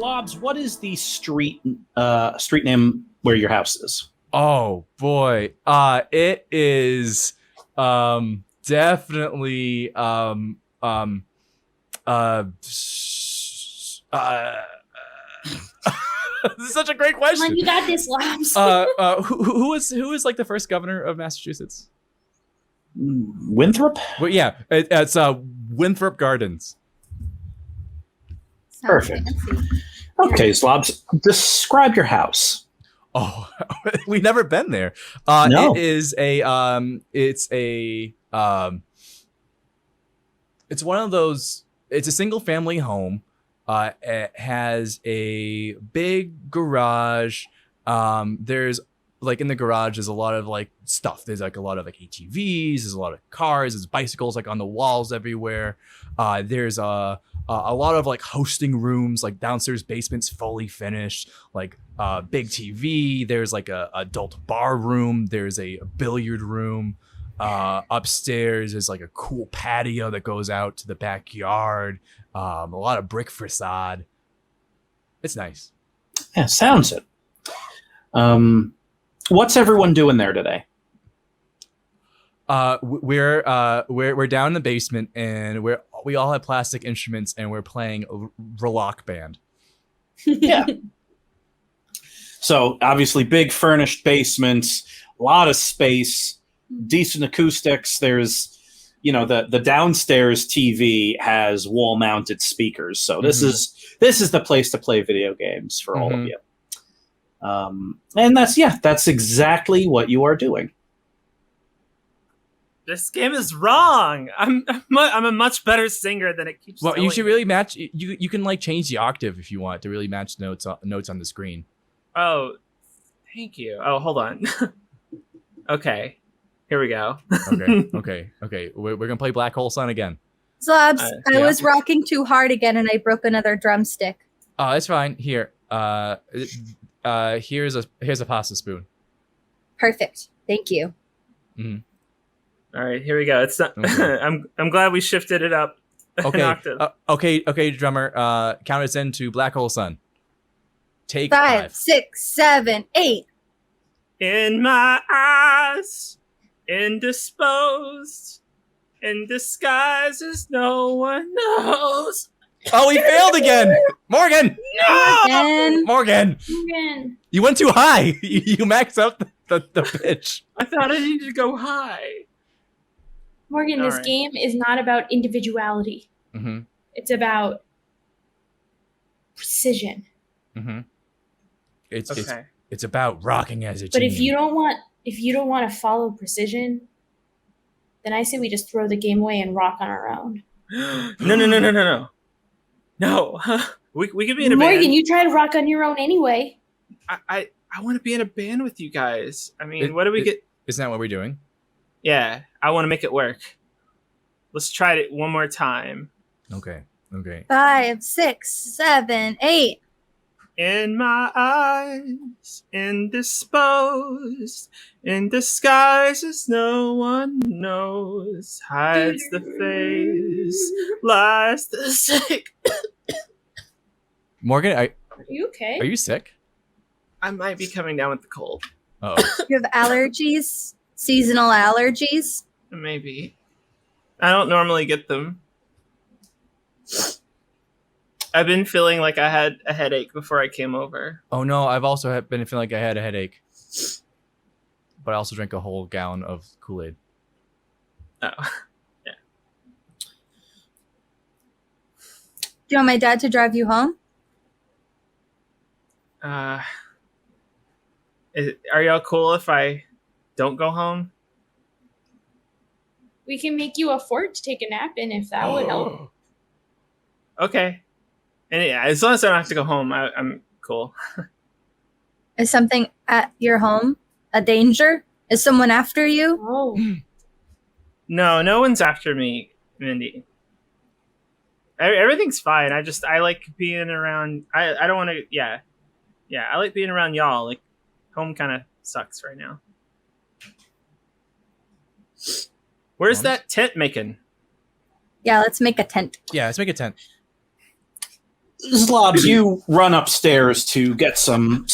Zlobs, what is the street name where your house is? Oh boy, it is definitely this is such a great question. Come on, you got this, Zlobs. Who is like the first governor of Massachusetts? Winthrop? Well, yeah, it's Winthrop Gardens. Perfect. Okay, Zlobs, describe your house. Oh, we've never been there. No. It is it's one of those. It's a single family home. It has a big garage. There's like in the garage, there's a lot of like stuff. There's like a lot of like ATVs. There's a lot of cars. There's bicycles like on the walls everywhere. There's a lot of like hosting rooms, like downstairs basement's fully finished, like big TV. There's like a adult bar room. There's a billiard room. Upstairs is like a cool patio that goes out to the backyard. A lot of brick facade. It's nice. Yeah, sounds it. What's everyone doing there today? We're down in the basement and we all have plastic instruments and we're playing a rock band. Yeah. So obviously big furnished basements, a lot of space, decent acoustics. There's, the downstairs TV has wall mounted speakers. So this is the place to play video games for all of you. And that's exactly what you are doing. This game is wrong. I'm a much better singer than it keeps. Well, telling you should me. really match. You can like change the octave if you want to really match notes on the screen. Oh, thank you. Oh, hold on. Okay, here we go. Okay. We're gonna play Black Hole Sun again. Zlobs, I was rocking too hard again and I broke another drumstick. Oh, that's fine. Here, here's a pasta spoon. Perfect. Thank you. Mm-hmm. All right, here we go. It's not, Okay. I'm glad we shifted it up. Okay. An octave. Okay, drummer. Count us into Black Hole Sun. Take 5, 6, 7, 8. In my eyes, indisposed, in disguises no one knows. Oh, he failed again. Morgan. No! Morgan. You went too high. You maxed out the pitch. I thought I needed to go high. Morgan, this game is not about individuality. Mm-hmm. It's about precision. Mm-hmm. It's about rocking as a team. But if you don't want to follow precision, then I say we just throw the game away and rock on our own. No. No. We could be in a band. Morgan, you try to rock on your own anyway. I want to be in a band with you guys. I mean, what do we get? Isn't that what we're doing? Yeah, I want to make it work. Let's try it one more time. Okay. 5, 6, 7, 8. In my eyes, indisposed, in disguises no one knows, hides the face, lies the sick. Morgan, Are you okay? are you sick? I might be coming down with the cold. Oh. You have allergies? Seasonal allergies? Maybe. I don't normally get them. I've been feeling like I had a headache before I came over. Oh no, I've also been feeling like I had a headache. But I also drank a whole gallon of Kool-Aid. Oh, yeah. Do you want my dad to drive you home? Are y'all cool if I don't go home? We can make you a fort to take a nap in if that would help. Okay. And yeah, as long as I don't have to go home, I'm cool. Is something at your home a danger? Is someone after you? Oh. No one's after me, Mindy. Everything's fine. I like being around. I don't want to. Yeah. I like being around y'all. Like, home kind of sucks right now. Where's that tent making? Yeah, let's make a tent. Yeah, let's make a tent. Zlobs, you run upstairs to get some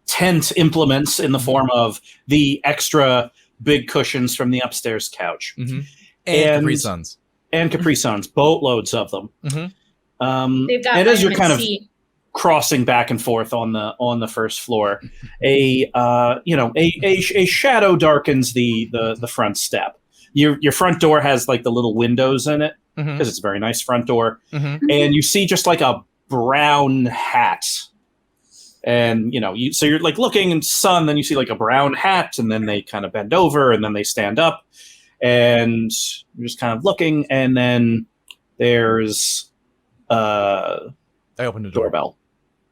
tent implements in the form of the extra big cushions from the upstairs couch. Mm-hmm. And Capri Suns. And Capri Suns, boatloads of them. Mm-hmm. They've got and as you're kind C. of crossing back and forth on the first floor, a shadow darkens the front step. Your front door has like the little windows in it because it's a very nice front door, and you see just like a brown hat. And so you're like looking in sun, then you see like a brown hat, and then they kind of bend over, and then they stand up, and you're just kind of looking, and then there's I opened the doorbell.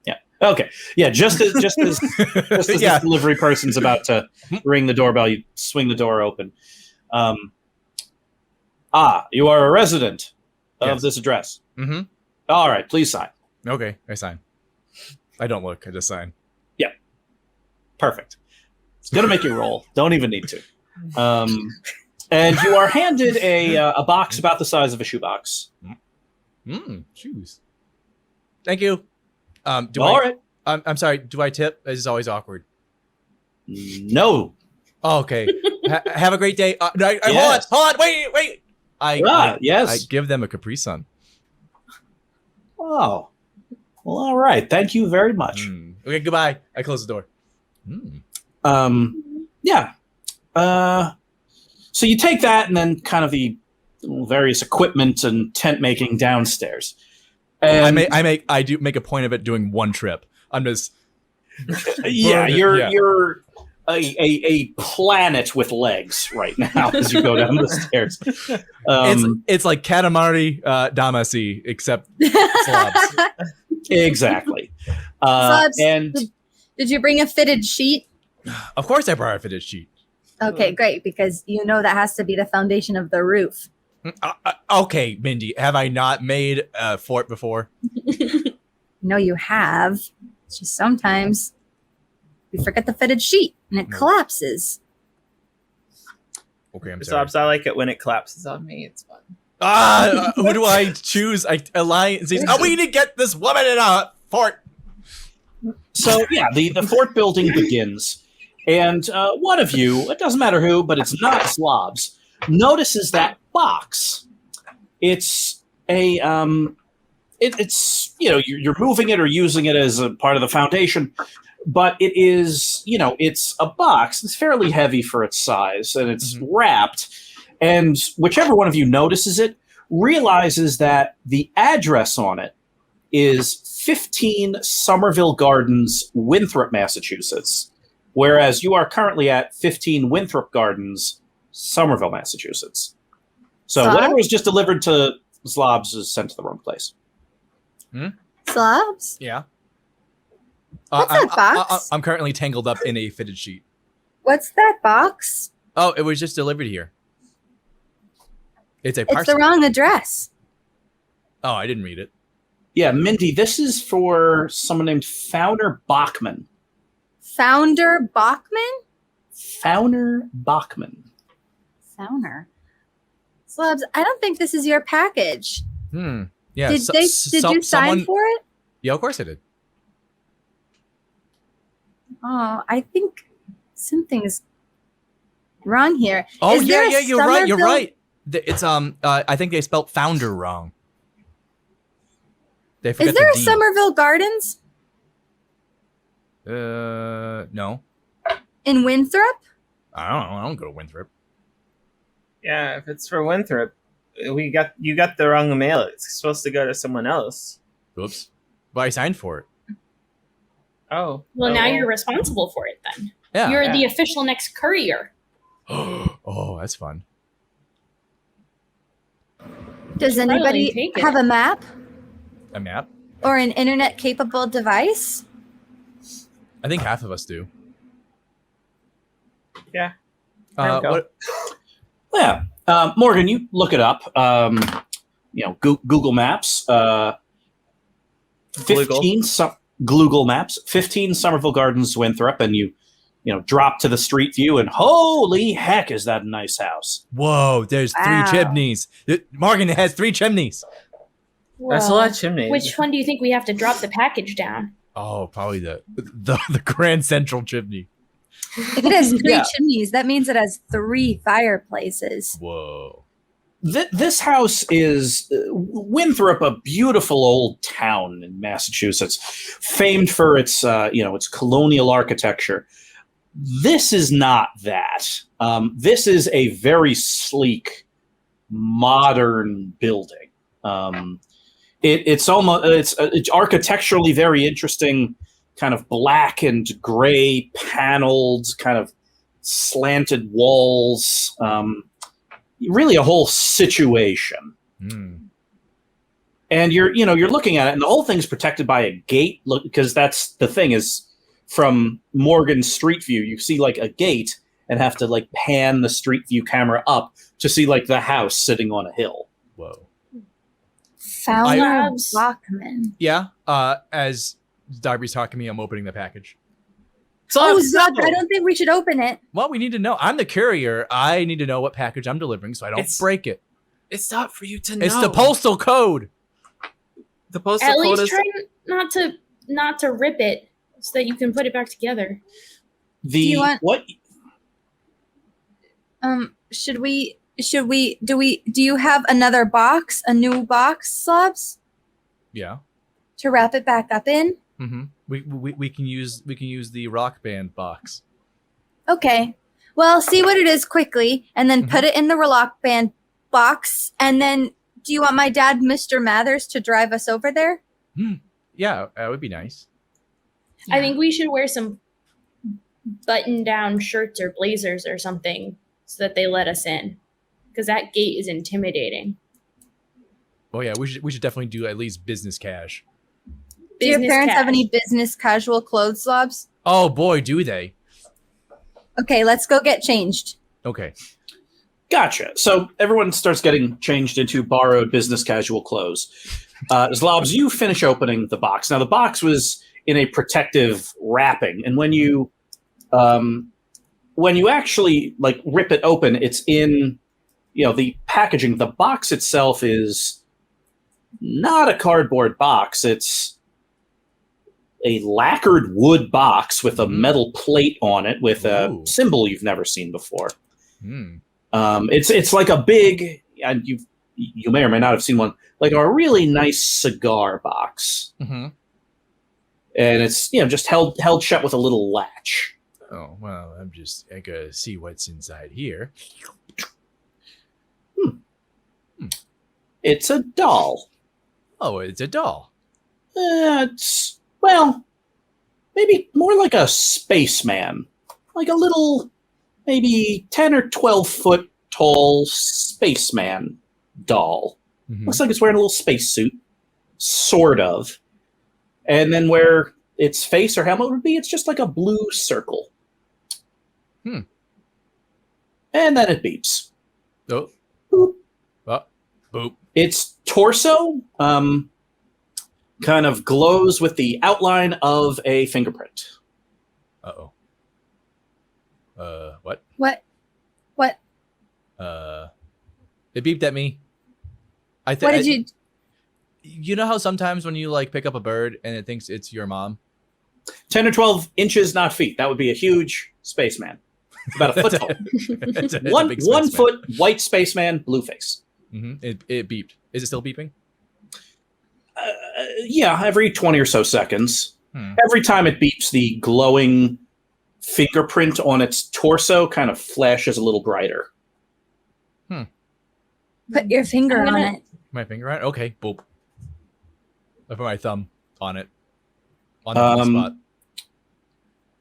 Yeah. Okay. Yeah. Just as this delivery person's about to ring the doorbell, you swing the door open. You are a resident of this address. Mm-hmm. All right. Please sign. Okay, I sign. I don't look. I just sign. Yeah. Perfect. It's gonna make you roll. Don't even need to. And you are handed a box about the size of a shoebox. Shoes. Thank you. All right. I'm sorry. Do I tip? This is always awkward. No. Oh, okay. Have a great day. Yes. Hold on. Wait. Yes. I give them a Capri Sun. Oh. Well, all right. Thank you very much. Okay, goodbye. I close the door. Yeah. So you take that and then kind of the various equipment and tent making downstairs. And I do make a point of it doing one trip. I'm just you're a planet with legs right now as you go down the stairs. It's like Katamari Damacy, except Zlobs. Exactly. Zlobs, And did you bring a fitted sheet? Of course I brought a fitted sheet. Okay, great, because that has to be the foundation of the roof. Okay, Mindy, have I not made a fort before? No, you have. It's just sometimes you forget the fitted sheet and it collapses. Okay, I'm sorry. I like it when it collapses on me. It's fun. Who do I choose? Alliance. We need to get this woman in a fort. So yeah, the fort building begins, and one of you, it doesn't matter who, but it's not Zlobs, notices that box. It's a it's you're moving it or using it as a part of the foundation, but it is it's a box. It's fairly heavy for its size, and it's wrapped. And whichever one of you notices it realizes that the address on it is 15 Somerville Gardens, Winthrop, Massachusetts, whereas you are currently at 15 Winthrop Gardens, Somerville, Massachusetts. So whatever was just delivered to Zlobs is sent to the wrong place. Zlobs? Yeah. What's that box? I'm currently tangled up in a fitted sheet. What's that box? Oh, it was just delivered here. It's a parcel. It's the wrong address. Oh, I didn't read it. Yeah, Mindy, this is for someone named Fauner Bachman. Founder Bachman? Fauner Bachman. Fauner. Zlobs, I don't think this is your package. Yeah. Did you sign for it? Yeah, of course I did. Oh, I think something's wrong here. Oh, Is there a you're right. You're Somerville- right. It's I think they spelled founder wrong. They forgot Is there the a D. Somerville Gardens No. in Winthrop? I don't know. I don't go to Winthrop. Yeah, if it's for Winthrop, you got the wrong mail. It's supposed to go to someone else. Oops. But I signed for it. Oh. Well, now you're responsible for it then. Yeah. You're the official next courier. Oh, that's fun. Does Probably anybody take it. have a map A map? or an internet capable device? I think half of us do. Yeah. Go. What? Yeah. Morgan, you look it up. Google Maps. 15 Google Maps. 15 Somerville Gardens, Winthrop, and you drop to the street view, and holy heck, is that a nice house? Whoa, there's Wow. 3 chimneys. Morgan has 3 chimneys. That's a lot of chimneys. Which one do you think we have to drop the package down? Oh, probably the Grand Central Chimney. If it has 3 Yeah. chimneys, that means it has 3 fireplaces. Whoa. This house is Winthrop, a beautiful old town in Massachusetts, famed for its its colonial architecture. This is not that. This is a very sleek, modern building. It's architecturally very interesting, kind of black and gray paneled, kind of slanted walls. Really a whole situation. And you're looking at it, and the whole thing's protected by a gate. Look, because that's the thing is, from Morgan's street view, you see like a gate and have to like pan the street view camera up to see like the house sitting on a hill. Whoa. Fowler Bachman. Yeah. As Darby's talking to me, I'm opening the package. Oh, Zlobs, I don't think we should open it. Well, we need to know. I'm the courier. I need to know what package I'm delivering so I don't break it. It's not for you to know. It's the postal code. The postal At code least is... try not to rip it so that you can put it back together. Do you want- what? Do you have another box, a new box, Zlobs, Yeah. to wrap it back up in? Mm-hmm. We can use the Rock Band box. Okay. Well, see what it is quickly, and then put it in the Rock Band box, and then do you want my dad, Mr. Mathers, to drive us over there? Yeah, that would be nice. I think we should wear some button-down shirts or blazers or something so that they let us in, because that gate is intimidating. Oh yeah, we should definitely do at least business cash. Do your Business parents have cash. any business casual clothes, Zlobs? Oh boy, do they? Okay, let's go get changed. Okay. Gotcha. So everyone starts getting changed into borrowed business casual clothes. Zlobs, you finish opening the box. Now the box was in a protective wrapping, and when you actually like rip it open, it's in the packaging. The box itself is not a cardboard box. It's a lacquered wood box with a metal plate on it with a symbol you've never seen before. It's like a big, and you may or may not have seen one, like a really nice cigar box. Mm-hmm. And it's just held shut with a little latch. Oh well, I gotta see what's inside here. It's a doll. Oh, it's a doll. It's maybe more like a spaceman, like a little, maybe 10 or 12 foot tall spaceman doll. Looks like it's wearing a little spacesuit, sort of. And then where its face or helmet would be, it's just like a blue circle. And then it beeps. Oh. Boop. Oh. Boop. Its torso kind of glows with the outline of a fingerprint. Uh-oh. What? What? It beeped at me. What did you... You know how sometimes when you like pick up a bird and it thinks it's your mom? 10 or 12 inches, not feet. That would be a huge spaceman. About a foot tall. It's a One big spaceman. foot, white spaceman, blue face. It beeped. Is it still beeping? Yeah, every 20 or so seconds. Every time it beeps, the glowing fingerprint on its torso kind of flashes a little brighter. Put your finger on it. My finger on it? Okay, boop. I put my thumb on it. On the spot.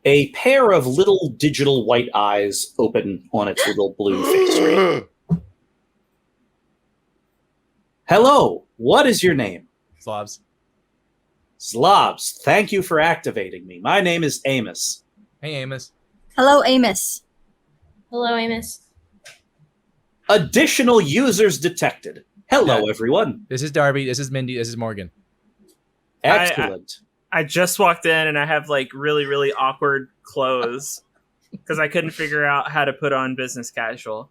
A pair of little digital white eyes open on its little blue face screen. Hello, what is your name? Zlobs. Zlobs, thank you for activating me. My name is Amos. Hey, Amos. Hello, Amos. Hello, Amos. Additional users detected. Hello, everyone. This is Darby. This is Mindy. This is Morgan. Excellent. I just walked in and I have like really, really awkward clothes because I couldn't figure out how to put on business casual.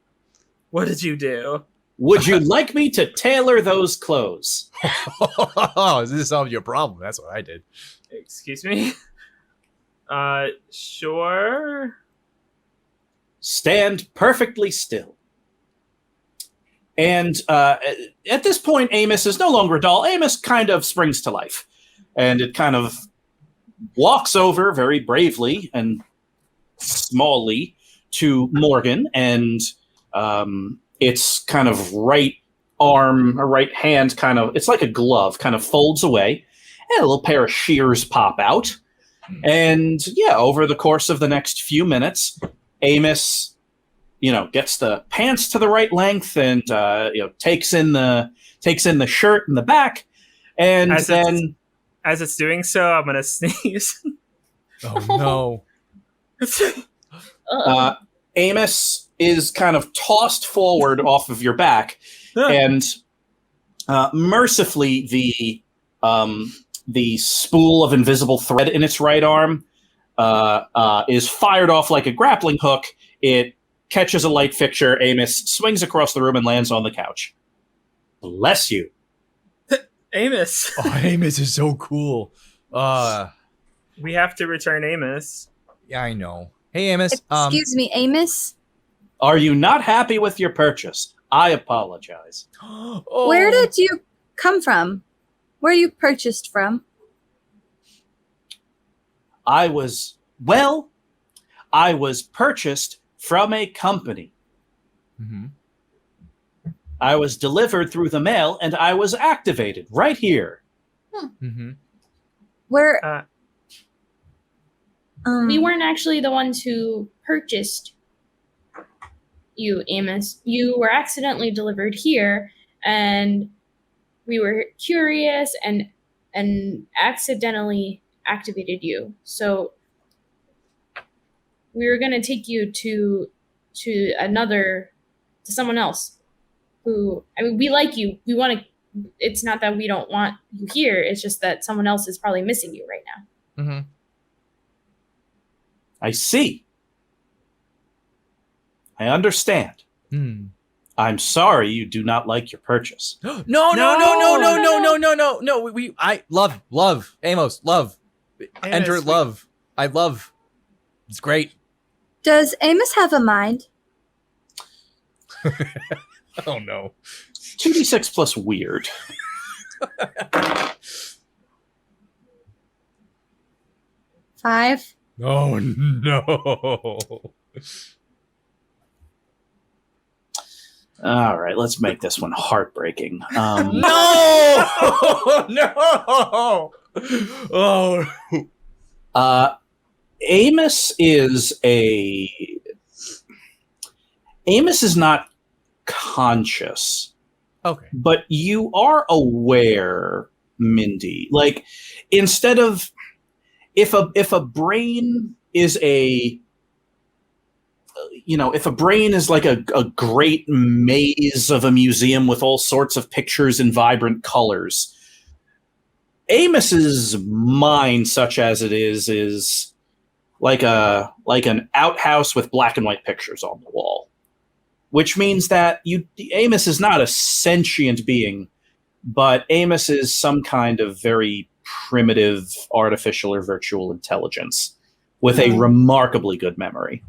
What did you do? Would you like me to tailor those clothes? This solved your problem. That's what I did. Excuse me? Sure. Stand perfectly still. And at this point, Amos is no longer a doll. Amos kind of springs to life. And it kind of walks over very bravely and smallly to Morgan. And its kind of right arm or right hand kind of, it's like a glove, kind of folds away. And a little pair of shears pop out. And yeah, over the course of the next few minutes, Amos, gets the pants to the right length and takes in the shirt in the back, and As then as it's doing so, I'm gonna sneeze. Oh no! Amos is kind of tossed forward off of your back, and mercifully the spool of invisible thread in its right arm is fired off like a grappling hook. It catches a light fixture. Amos swings across the room and lands on the couch. Bless you. Amos. Oh, Amos is so cool. We have to return Amos. Yeah, I know. Hey, Amos. Excuse me, Amos. Are you not happy with your purchase? I apologize. Oh. Where did you come from? Where you purchased from? I was purchased from a company. Mm-hmm. I was delivered through the mail, and I was activated right here. Mm-hmm. Where? We weren't actually the ones who purchased you, Amos. You were accidentally delivered here, and we were curious and accidentally activated you. So we were going to take you to someone else who, we like you. We want to, it's not that we don't want you here. It's just that someone else is probably missing you right now. Mm-hmm. I see. I understand. Mm. I'm sorry you do not like your purchase. No. I love Amos. Love. Enter love. I love. It's great. Does Amos have a mind? Oh no. 2d6 plus weird. Five. Oh no. All right, let's make this one heartbreaking. No. No. Oh. Amos is not conscious. Okay. But you are aware, Mindy. Like, instead of if a brain is if a brain is like a great maze of a museum with all sorts of pictures in vibrant colors, Amos's mind, such as it is like an outhouse with black and white pictures on the wall. Which means that Amos is not a sentient being, but Amos is some kind of very primitive artificial or virtual intelligence with a remarkably good memory.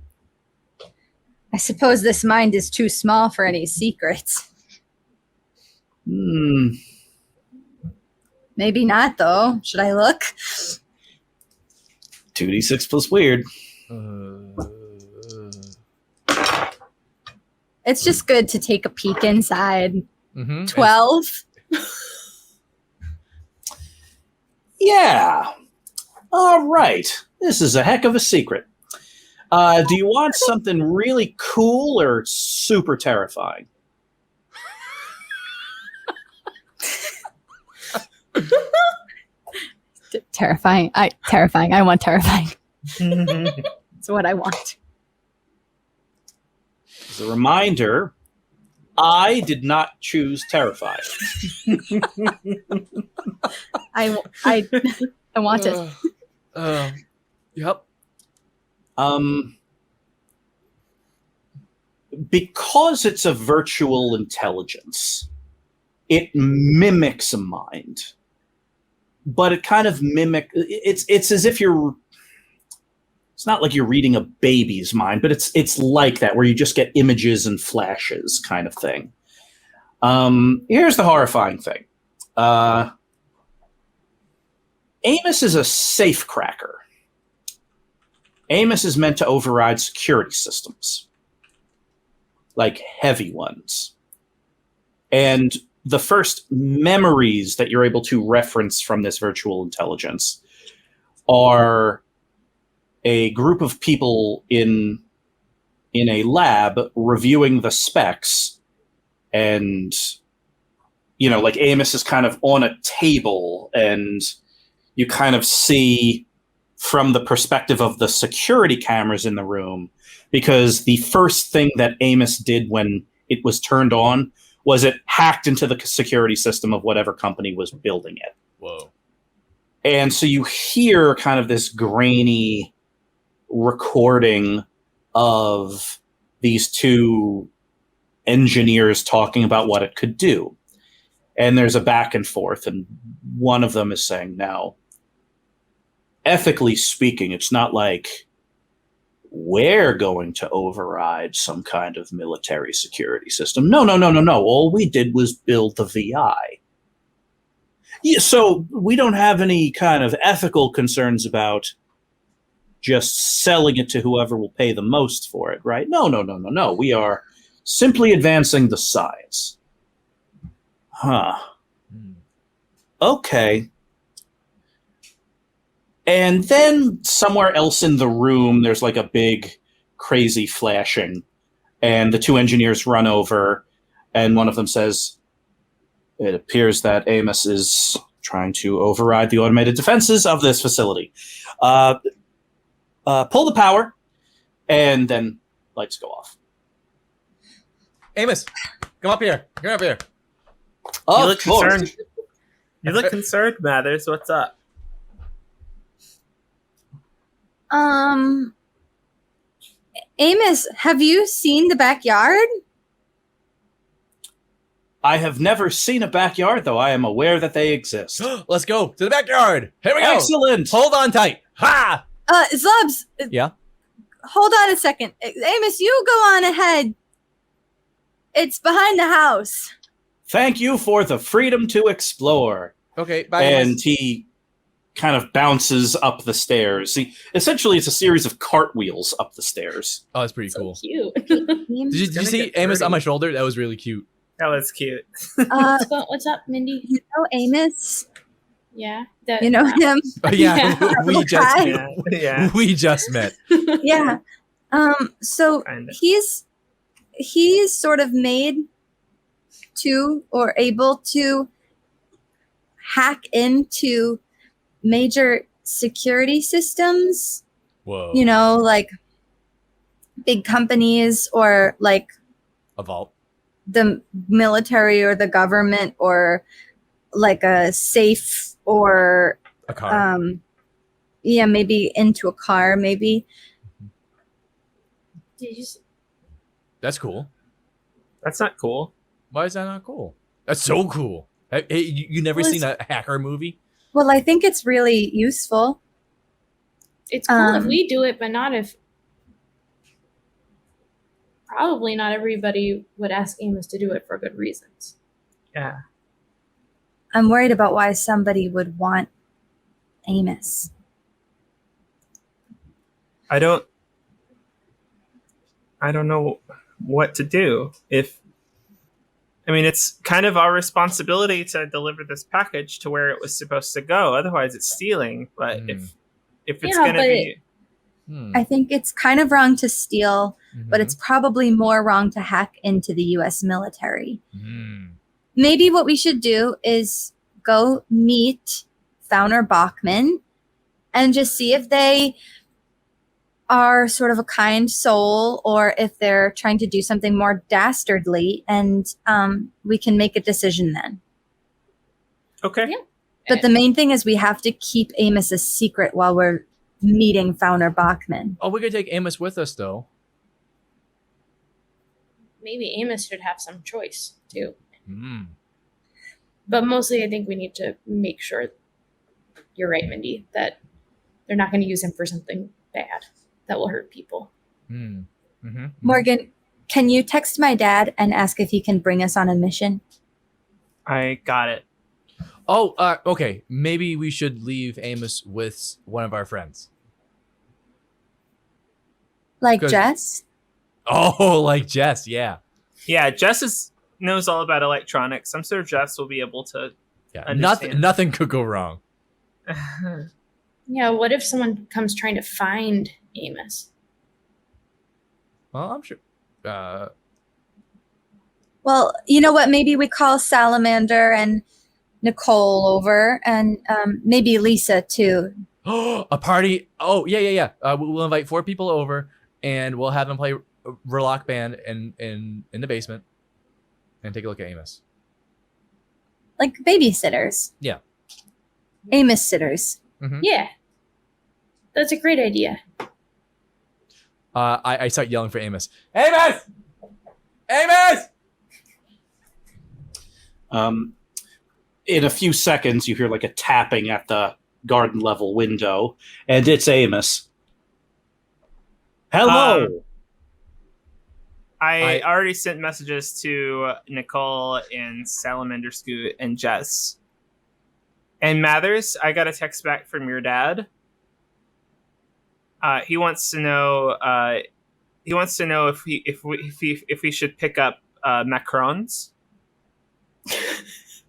I suppose this mind is too small for any secrets. Maybe not, though. Should I look? 2d6 plus weird. It's just good to take a peek inside. Mm-hmm. 12. Yeah. All right. This is a heck of a secret. Do you want something really cool or super terrifying? Terrifying. Terrifying. I want terrifying. That's what I want. As a reminder, I did not choose terrifying. I want it. Yep. because it's a virtual intelligence, it mimics a mind, but it kind of it's as if it's not like you're reading a baby's mind, but it's like that, where you just get images and flashes kind of thing. Here's the horrifying thing. Amos is a safe cracker. Amos is meant to override security systems, like heavy ones. And the first memories that you're able to reference from this virtual intelligence are a group of people in a lab reviewing the specs, and like Amos is kind of on a table, and you kind of see from the perspective of the security cameras in the room, because the first thing that Amos did when it was turned on was it hacked into the security system of whatever company was building it. Whoa. And so you hear kind of this grainy recording of these two engineers talking about what it could do. And there's a back and forth, and one of them is saying, now, ethically speaking, it's not like we're going to override some kind of military security system. No. All we did was build the VI. Yeah, so we don't have any kind of ethical concerns about just selling it to whoever will pay the most for it, right? No. We are simply advancing the science. Huh. Okay. And then somewhere else in the room, there's like a big, crazy flashing, and the two engineers run over, and one of them says, it appears that Amos is trying to override the automated defenses of this facility. Pull the power, and then lights go off. Amos, come up here. Come up here. You look concerned. You look concerned, Mathers. What's up? Amos, have you seen the backyard? I have never seen a backyard, though I am aware that they exist. Let's go to the backyard. Here we go. Excellent. Hold on tight. Ha! Zlobs. Yeah? Hold on a second. Amos, you go on ahead. It's behind the house. Thank you for the freedom to explore. Okay, bye. And Amos. he kind of bounces up the stairs. Essentially, it's a series of cartwheels up the stairs. Oh, that's pretty So cool. cute. Did you see Amos on my shoulder? That was really cute. That was cute. What's up, Mindy? You know Amos? Yeah. You know him? Oh, yeah, Yeah. Yeah. we just met. Yeah. So Kinda. he's sort of made to or able to hack into major security systems, Whoa. like big companies or like A vault. the military or the government or like a safe or A car. maybe into a car, maybe. Did you s- That's cool. That's not cool. Why is that not cool? That's so cool. Hey, you never Well, seen a hacker movie? Well, I think it's really useful. It's cool if we do it, but not if. Probably not everybody would ask Amos to do it for good reasons. Yeah. I'm worried about why somebody would want Amos. I don't know what to do. It's kind of our responsibility to deliver this package to where it was supposed to go. Otherwise, it's stealing. But if it's Yeah, going to but be... I think it's kind of wrong to steal, but Mhm. it's probably more wrong to hack into the U.S. military. Mhm. Maybe what we should do is go meet Founder Bachman and just see if they are sort of a kind soul or if they're trying to do something more dastardly, and we can make a decision then. Okay. Yeah. But the main thing is we have to keep Amos a secret while we're meeting Founder Bachman. Oh, we could take Amos with us, though. maybe Amos should have some choice too. Mm. But mostly, I think we need to make sure, you're right, Mindy, that they're not going to use him for something bad that will hurt people. Mm. Mm-hmm. Morgan, can you text my dad and ask if he can bring us on a mission? I got it. Oh, okay. Maybe we should leave Amos with one of our friends. Like Good. Jess? Oh, like Jess, yeah. Yeah, knows all about electronics. I'm sure Jess will be able to. Yeah, Understand. nothing could go wrong. Yeah, what if someone comes trying to find Amos? Well, I'm sure. Well, you know what? Maybe we call Salamander and Nicole over, and maybe Lisa too. A party. Oh, yeah. We'll invite 4 people over, and we'll have them play Rock Band in the basement, and take a look at Amos. Like babysitters. Yeah. Amos sitters. Mm-hmm. Yeah, that's a great idea. I start yelling for Amos. Amos! Amos! In a few seconds, you hear like a tapping at the garden level window, and it's Amos. Hello. I already sent messages to Nicole and Salamander Scoot and Jess. And Mathers, I got a text back from your dad. He wants to know. If we should pick up macarons.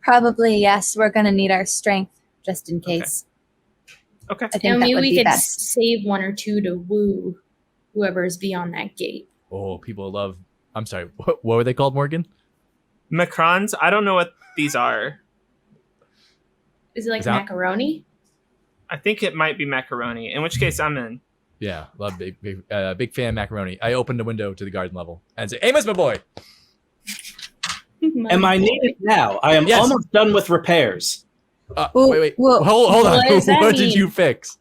Probably, yes. We're going to need our strength just in case. Okay. I think And that maybe would we be could best. save 1 or 2 to woo whoever is beyond that gate. Oh, people love. I'm sorry. What were they called, Morgan? Macarons. I don't know what these are. Is it like Is that- macaroni? I think it might be macaroni. In which case, I'm in. Yeah, love big fan of macaroni. I opened the window to the garden level and say, "Amos, my boy." Am I needed now? I am Yes. almost done with repairs. Ooh, Wait. whoa. Hold on. What does that What did mean? you fix?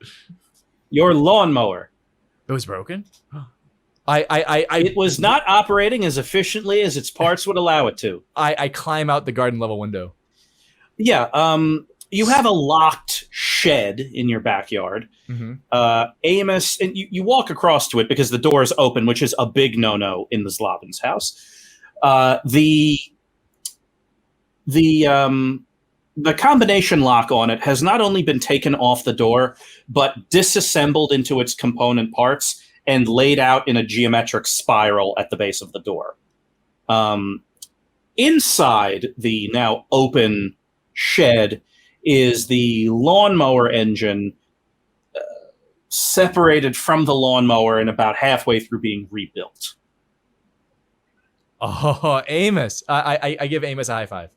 Your lawnmower. It was broken. I It was not operating as efficiently as its parts would allow it to. I climb out the garden level window. Yeah, you have a locked shed in your backyard. Mm-hmm. Amos, and you walk across to it because the door is open, which is a big no-no in the Zlobins' house. The combination lock on it has not only been taken off the door, but disassembled into its component parts and laid out in a geometric spiral at the base of the door. Inside the now open shed is the lawnmower engine, separated from the lawnmower and about halfway through being rebuilt. Oh, Amos! I give Amos a high five.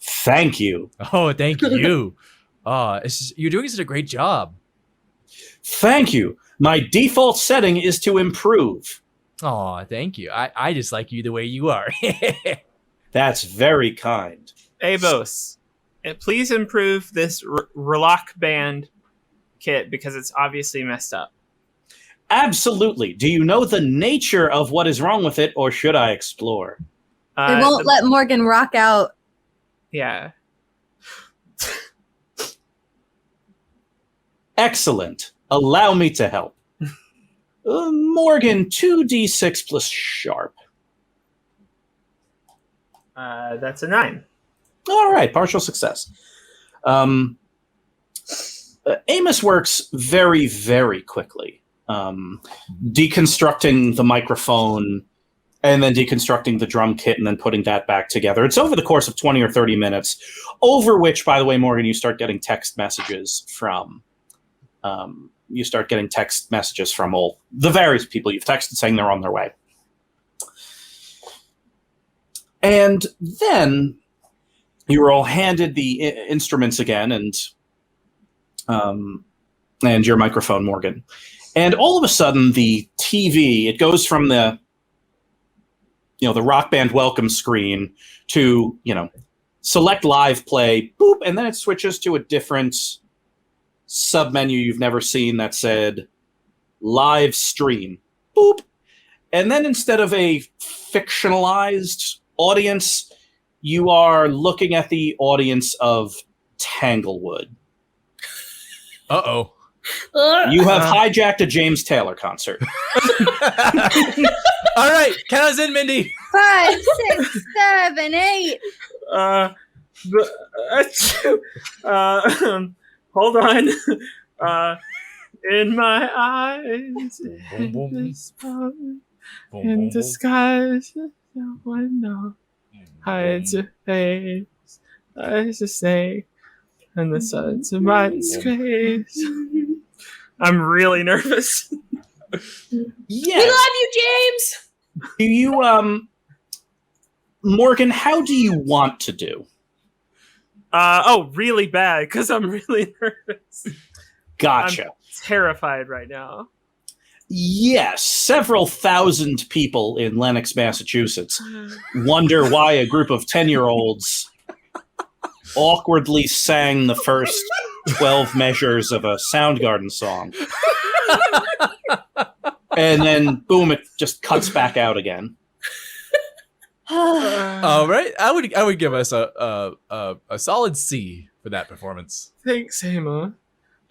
Thank you. Oh, thank you. You're doing such a great job. Thank you. My default setting is to improve. Oh, thank you. I just like you the way you are. That's very kind. Abos, please improve this Rock Band kit because it's obviously messed up. Absolutely. Do you know the nature of what is wrong with it, or should I explore? They won't let Morgan rock out. Yeah. Excellent. Allow me to help. Morgan, 2d6 plus sharp. That's a 9. All right, partial success. Amos works very, very quickly, deconstructing the microphone and then deconstructing the drum kit and then putting that back together. It's over the course of 20 or 30 minutes, over which, by the way, Morgan, you start getting text messages from all the various people you've texted saying they're on their way. And then you were all handed the instruments again and your microphone, Morgan. And all of a sudden, the TV, it goes from the Rock Band welcome screen to, select live play, boop, and then it switches to a different submenu you've never seen that said live stream, boop. And then instead of a fictionalized audience, you are looking at the audience of Tanglewood. Uh-oh. You have hijacked a James Taylor concert. All right, count us in, Mindy. 5, 6, 7, 8. Hold on. In my eyes, in disguise, no one knows. Hides your face, eyes a snake, and the sun's in my disgrace. I'm really nervous. Yes. We love you, James. Do you, Morgan, how do you want to do? Really bad, because I'm really nervous. Gotcha. I'm terrified right now. Yes, several thousand people in Lenox, Massachusetts wonder why a group of 10-year-olds awkwardly sang the first 12 measures of a Soundgarden song. And then, boom, it just cuts back out again. All right, I would give us a solid C for that performance. Thanks, Emma.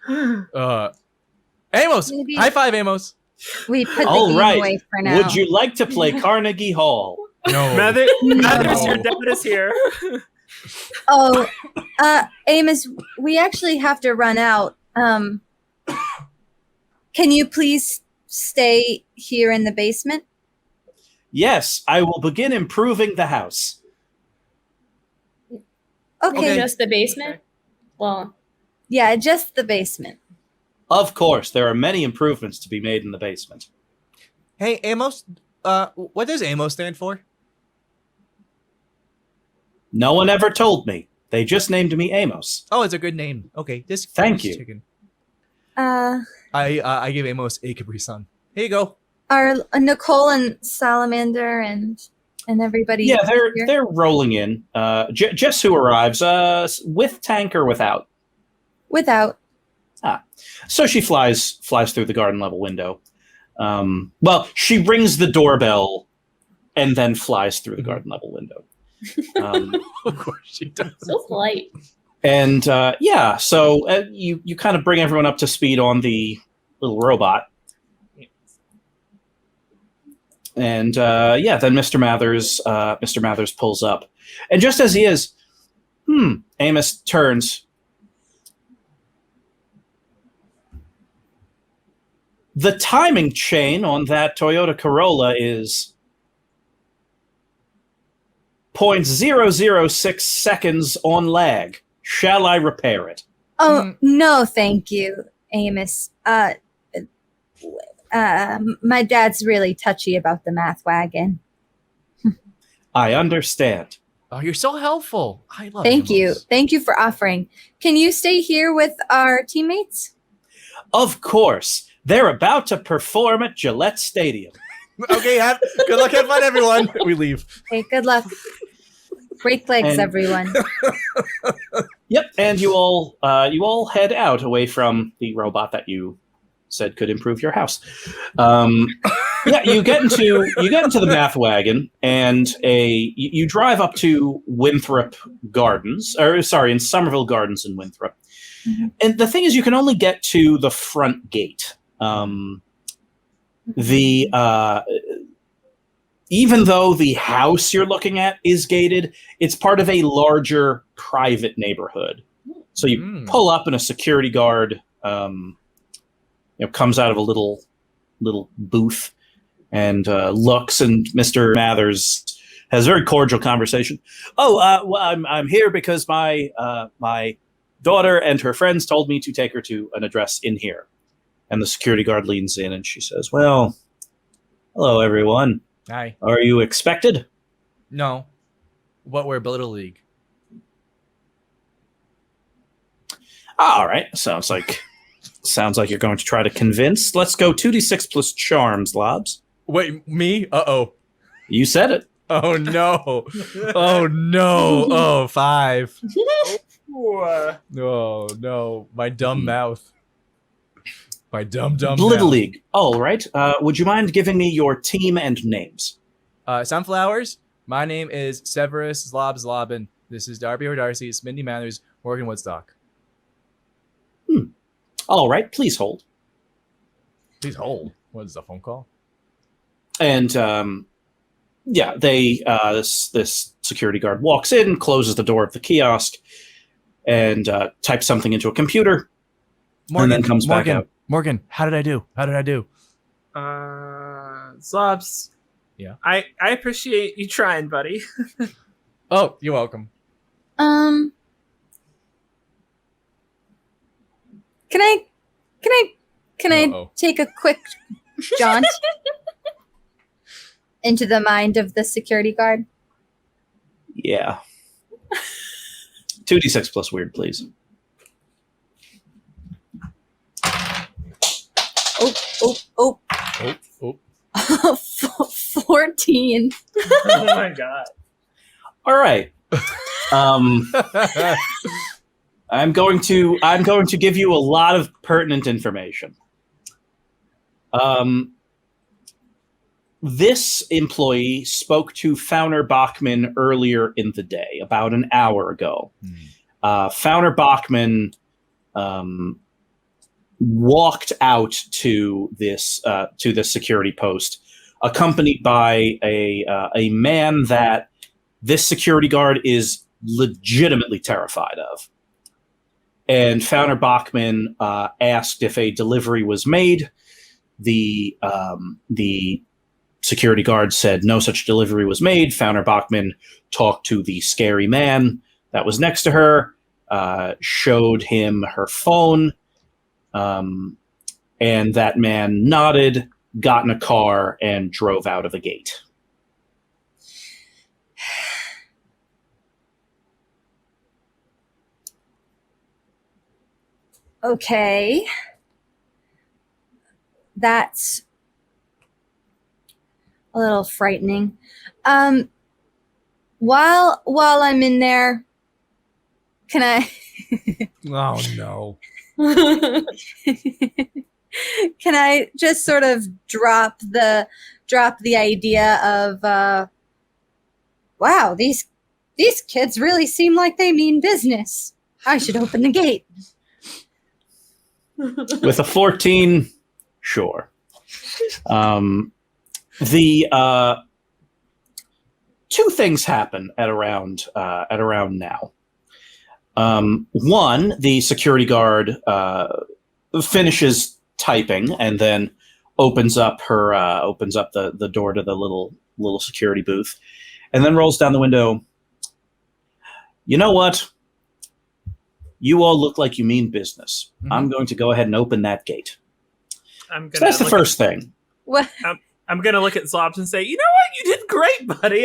Amos, Maybe- high five, Amos. We put the All game right. away for now. Would you like to play Carnegie Hall? No. Mathers, No. your dad is here. Oh, Amos, we actually have to run out. Can you please stay here in the basement? Yes, I will begin improving the house. Okay. Just the basement? Well, Yeah, just the basement. Of course, there are many improvements to be made in the basement. Hey, Amos. What does Amos stand for? No one ever told me. They just named me Amos. Oh, it's a good name. Okay, this. Thank you. Chicken. I I give Amos a Capri Sun. Here you go. are Nicole and Salamander and everybody. Yeah, here? they're rolling in. Jess, who arrives, with tank or without. Without. So she flies through the garden level window. Well, she rings the doorbell and then flies through the garden level window. Of course she does. so polite. And yeah, so you kind of bring everyone up to speed on the little robot. And yeah, then Mr. Mathers pulls up. And just as he is, Amos turns. The timing chain on that Toyota Corolla is 0.006 seconds on lag. Shall I repair it? Oh no, thank you, Amos. My dad's really touchy about the math wagon. I understand. Oh, you're so helpful. I love. Thank you. Amos. Thank you for offering. Can you stay here with our teammates? Of course. They're about to perform at Gillette Stadium. Okay, good luck, have fun, everyone. We leave. Okay, good luck. Break legs, And- everyone. Yep, and you all head out away from the robot that you said could improve your house. Yeah, you get into the math wagon, and you drive up to Winthrop Gardens, in Somerville Gardens in Winthrop. Mhm. And the thing is, you can only get to the front gate. Even though the house you're looking at is gated, it's part of a larger private neighborhood. So you pull up, and a security guard, comes out of a little booth and looks, and Mr. Mathers has a very cordial conversation. Oh, well, I'm here because my daughter and her friends told me to take her to an address in here. And the security guard leans in, and she says, "Well, hello, everyone. Hi. Are you expected?" No. What we're Blittle League. All right. Sounds like you're going to try to convince. Let's go 2d6 plus charm, Zlobs. Wait, me? Uh-oh. You said it. Oh, no. Oh, no. Oh, 5. Oh, no. My dumb mouth. By Dum Dum Blittle Down. League. All right. Would you mind giving me your team and names? Sunflowers. My name is Severus Zlobin. This is Darby or Darcy. It's Mindy Manners, Morgan Woodstock. All right. Please hold. Please hold. What is the phone call? And this security guard walks in, closes the door of the kiosk, and types something into a computer, and then comes back out. Morgan, how did I do? Zlobs. Yeah. I appreciate you trying, buddy. Oh, you're welcome. Can I Uh-oh. take a quick jaunt into the mind of the security guard? Yeah. 2d6 plus weird, please. Oh. Oh. 14. Oh my god. All right. I'm going to give you a lot of pertinent information. This employee spoke to Fauner Bachman earlier in the day, about an hour ago. Fauner Bachman walked out to this security post, accompanied by a man that this security guard is legitimately terrified of. And Fauner Bachman asked if a delivery was made. The security guard said no such delivery was made. Fauner Bachman talked to the scary man that was next to her, showed him her phone, and that man nodded, got in a car, and drove out of the gate. Okay. That's a little frightening. While I'm in there, can I Oh no. can I just sort of drop the idea of wow, these kids really seem like they mean business. I should open the gate. With a 14, sure. The two things happen at around now. One, the security guard finishes typing and then opens up the door to the little security booth, and then rolls down the window. You know what? You all look like you mean business. Mm-hmm. I'm going to go ahead and open that gate. So that's the first thing. What? I'm gonna look at Zlobs and say, you know what? You did great, buddy.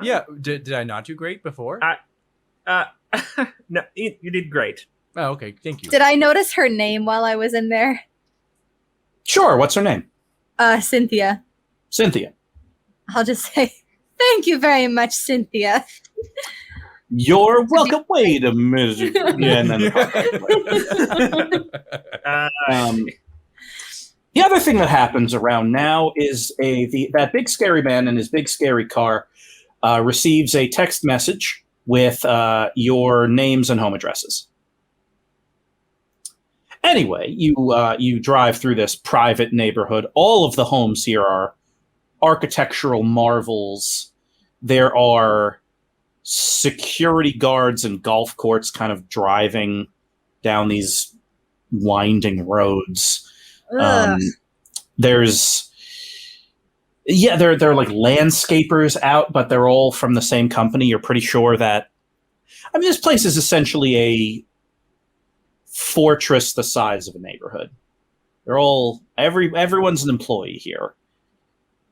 Yeah, did I not do great before? No, you did great. Oh, okay. Thank you. Did I notice her name while I was in there? Sure. What's her name? Cynthia. Cynthia. I'll just say, thank you very much, Cynthia. You're welcome. Wait a minute. Yeah, and then the other thing that happens around now is that big scary man in his big scary car receives a text message with your names and home addresses. Anyway, you drive through this private neighborhood. All of the homes here are architectural marvels. There are security guards and golf courts kind of driving down these winding roads. There are like landscapers out, but they're all from the same company. You're pretty sure that, I mean, this place is essentially a fortress the size of a neighborhood. Everyone's an employee here.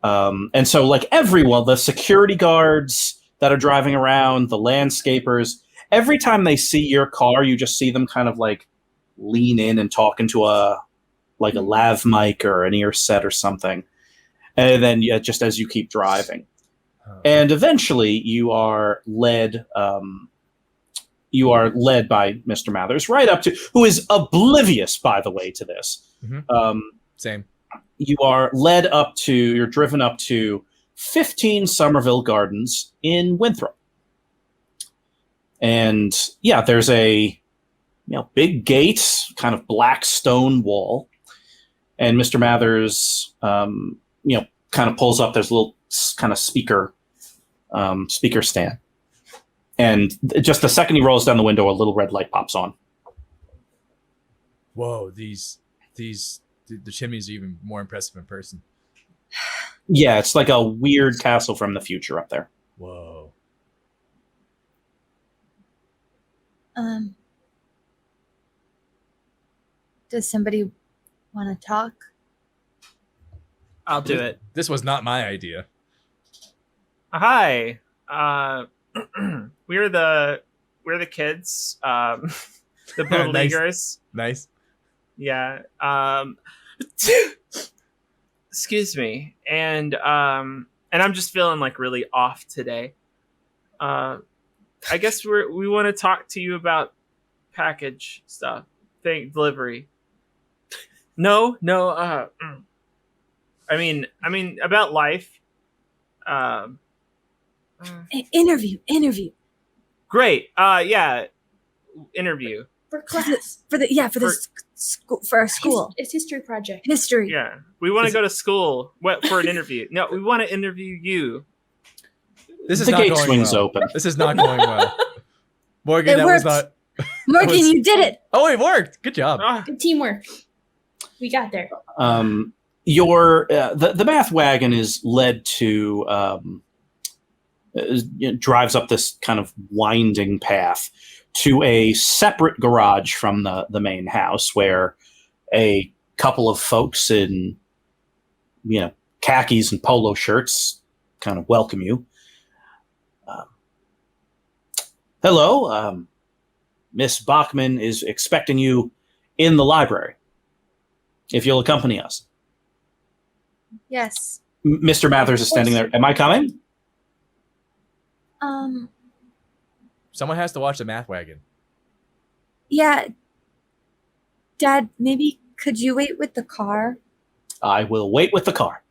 And so like everyone, the security guards that are driving around, the landscapers, every time they see your car, you just see them kind of like lean in and talk into a lav mic or an ear set or something. And then just as you keep driving. And eventually you are led you are led by Mr. Mathers right up to, who is oblivious, by the way, to this. Same. You are led up to, you're driven up to 15 Somerville Gardens in Winthrop. And yeah, there's a big gate, kind of black stone wall. And Mr. Mathers, kind of pulls up, there's a little kind of speaker stand. And just the second he rolls down the window, a little red light pops on. Whoa, the chimneys are even more impressive in person. Yeah, it's like a weird castle from the future up there. Whoa. Does somebody want to talk? I'll do it. This was not my idea. Hi. We're the kids. The Blittle Nice. Leaguers. Nice. Yeah. Excuse me. And I'm just feeling like really off today. I guess we want to talk to you about package stuff. Delivery. No. I mean about life. Interview. Great. Yeah. Interview. For class. For our school. It's history project. History. Yeah. We want to go to school for an interview. No, we want to interview you. This is The not gate going swings well. open. This is not going well. Morgan, It that was worked. not. Morgan, was- you did it. Oh, it worked. Good job. Ah, Good teamwork. We got there. The math wagon is led to drives up this kind of winding path to a separate garage from the main house, where a couple of folks in khakis and polo shirts kind of welcome you. Hello, Miss Bachman is expecting you in the library, if you'll accompany us. Yes. Mr. Mathers is standing there. Am I coming? Someone has to watch the math wagon. Yeah. Dad, maybe could you wait with the car? I will wait with the car.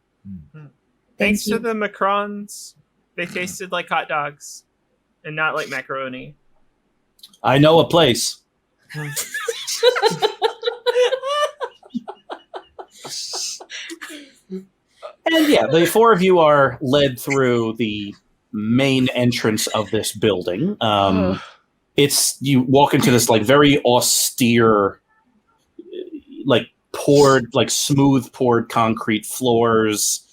thanks you. to the macarons. They tasted like hot dogs and not like macaroni. I know a place. And yeah, the four of you are led through the main entrance of this building. You walk into this like very austere, smooth poured concrete floors.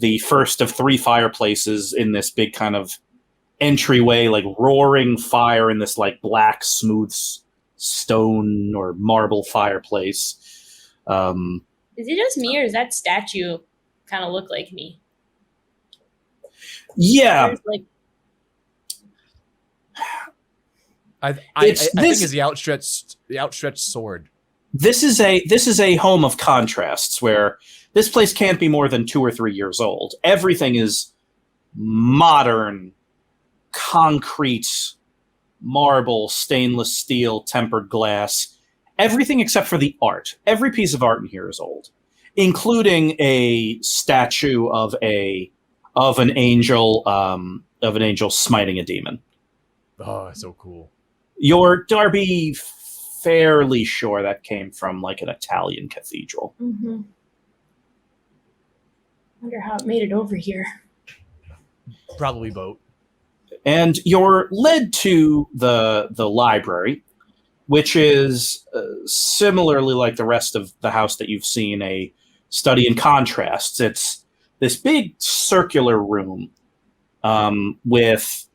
The first of three fireplaces in this big kind of entryway, like roaring fire in this like black smooth stone or marble fireplace. Is it just me, or does that statue kind of look like me? Yeah. There's, like, I It's- think this- is the outstretched sword. This is a home of contrasts where this place can't be more than 2 or 3 years old. Everything is modern, concrete, marble, stainless steel, tempered glass. Everything except for the art. Every piece of art in here is old, including a statue of an angel smiting a demon. Oh, so cool. You're, Darby, fairly sure that came from like an Italian cathedral. mm-hmm. Wonder how it made it over here. Probably boat. And you're led to the library, which is similarly like the rest of the house that you've seen, a study in contrasts. It's this big circular room with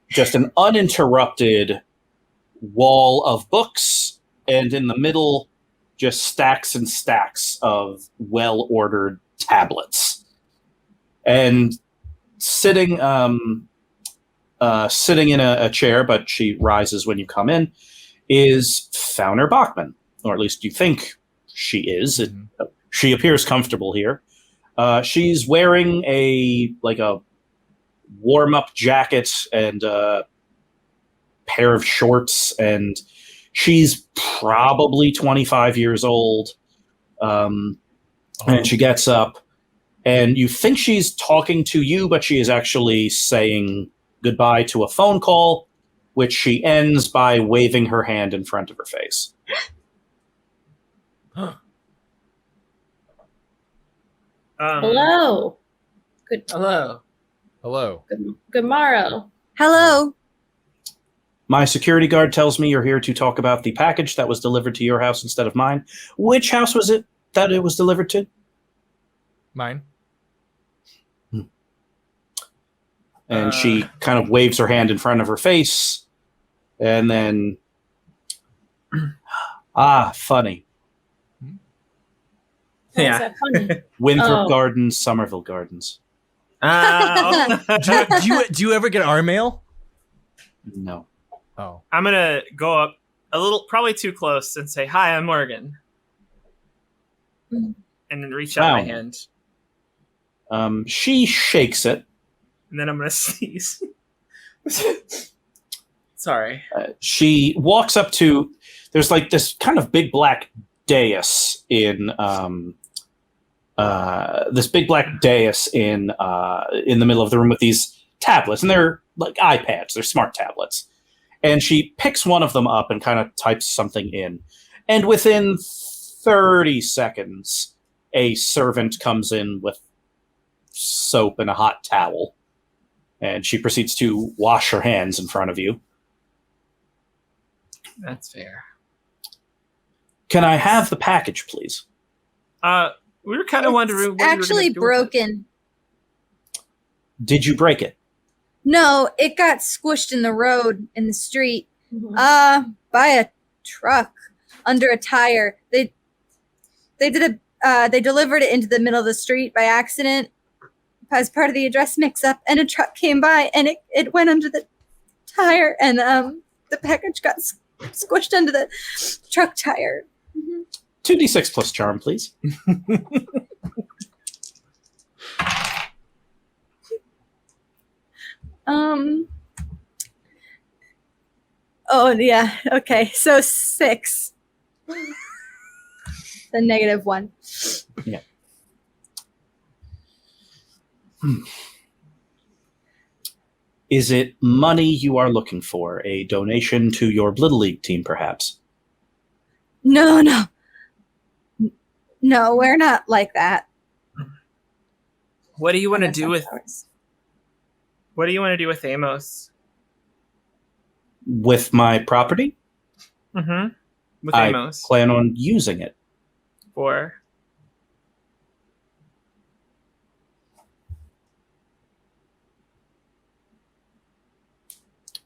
just an uninterrupted wall of books, and in the middle, just stacks and stacks of well-ordered tablets. And sitting in a chair, but she rises when you come in, is Fauner Bachman, or at least you think she is. She appears comfortable here. She's wearing a warm-up jacket and pair of shorts, and she's probably 25 years old. And she gets up, and you think she's talking to you, but she is actually saying goodbye to a phone call, which she ends by waving her hand in front of her face. Hello. Hello. Hello. Good morrow. Hello. My security guard tells me you're here to talk about the package that was delivered to your house instead of mine. Which house was it that it was delivered to? Mine. And she kind of waves her hand in front of her face, and then, funny. Why Yeah. is that funny? Winthrop Oh. Gardens, Somerville Gardens. Do you ever get our mail? No. Oh. I'm gonna go up a little, probably too close, and say, "Hi, I'm Morgan," and then reach out my Wow. hand, She shakes it. and then I'm gonna sneeze. Sorry. She walks up to. There's like this kind of big black dais in the middle of the room with these tablets, and they're like iPads. They're smart tablets. And she picks one of them up and kind of types something in. And within 30 seconds, a servant comes in with soap and a hot towel. And she proceeds to wash her hands in front of you. That's fair. Can I have the package, please? We were kind of wondering. It's actually broken. Did you break it? No, it got squished in the road in the street. Mhm. By a truck under a tire. They delivered it into the middle of the street by accident as part of the address mix-up, and a truck came by and it went under the tire, and the package got squished under the truck tire. 2d6 plus charm, please. Oh yeah, okay. So 6. The -1. Yeah. Is it money you are looking for? A donation to your Blittle League team, perhaps? No, we're not like that. What do you want to That's do not with? ours. What do you want to do with Amos? With my property? Mm-hmm. With I Amos plan on using it. for.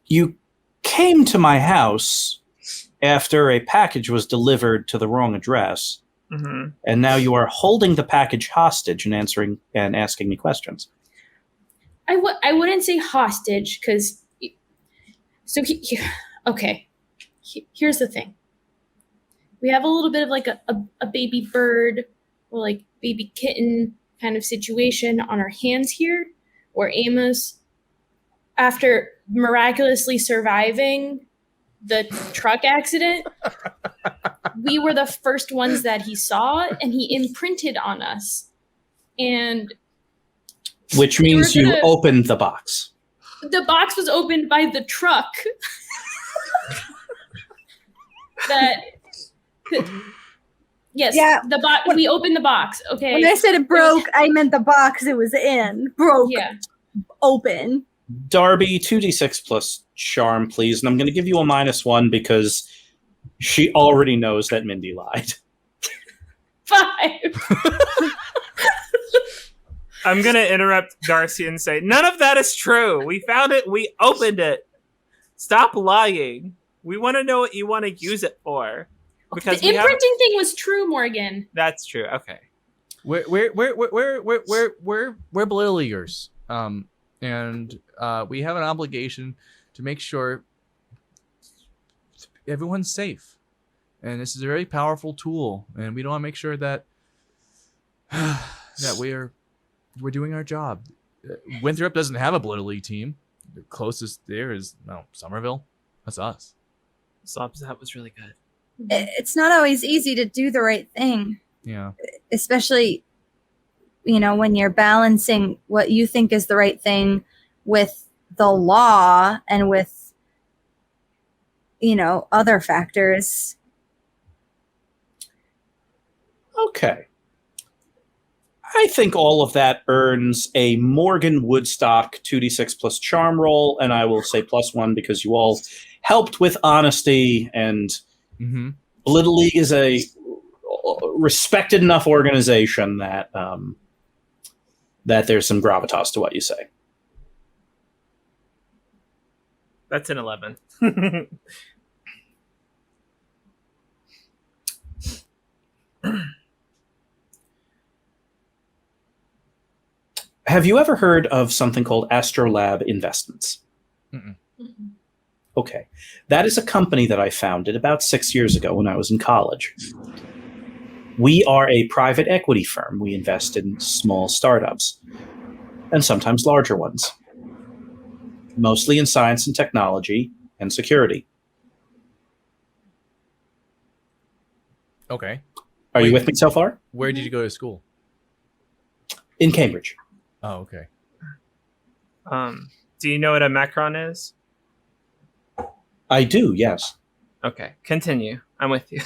You came to my house after a package was delivered to the wrong address, Mm-hmm. and now you are holding the package hostage and asking me questions. I wouldn't say hostage because. Okay. Here's the thing. We have a little bit of like a baby bird or like baby kitten kind of situation on our hands here, where Amos, after miraculously surviving the truck accident, we were the first ones that he saw, and he imprinted on us. And Which We were means you gonna- opened the box. the box was opened by the truck. Yes, Yeah. we opened the box. Okay. When I said it broke, I meant the box it was in. Broke, Yeah. open. Darby, 2d6 plus charm, please. And I'm going to give you a -1 because she already knows that Mindy lied. 5. I'm gonna interrupt Darcy and say, none of that is true. We found it. We opened it. Stop lying. We want to know what you want to use it for. Because The imprinting thing was true, Morgan. That's true. Okay. We're Blittle Leaguers, and we have an obligation to make sure everyone's safe. And this is a very powerful tool, and we want to make sure that that we're doing our job. Winthrop doesn't have a Blittle League team. The closest there is Somerville. That's us. Zlobs, that was really good. It's not always easy to do the right thing, Yeah. especially, when you're balancing what you think is the right thing with the law and with, other factors. Okay. I think all of that earns a Morgan Woodstock 2d6 plus charm roll, and I will say +1 because you all helped with honesty, and Little League is a respected enough organization that that there's some gravitas to what you say. That's an 11. Have you ever heard of something called Astrolab Investments? Mm-mm. Okay. That is a company that I founded about 6 years ago when I was in college. We are a private equity firm. We invest in small startups and sometimes larger ones, mostly in science and technology and security. Okay. Are you with me so far? Where did you go to school? In Cambridge. Oh, okay. Do you know what a macron is? I do, yes. Okay, continue. I'm with you.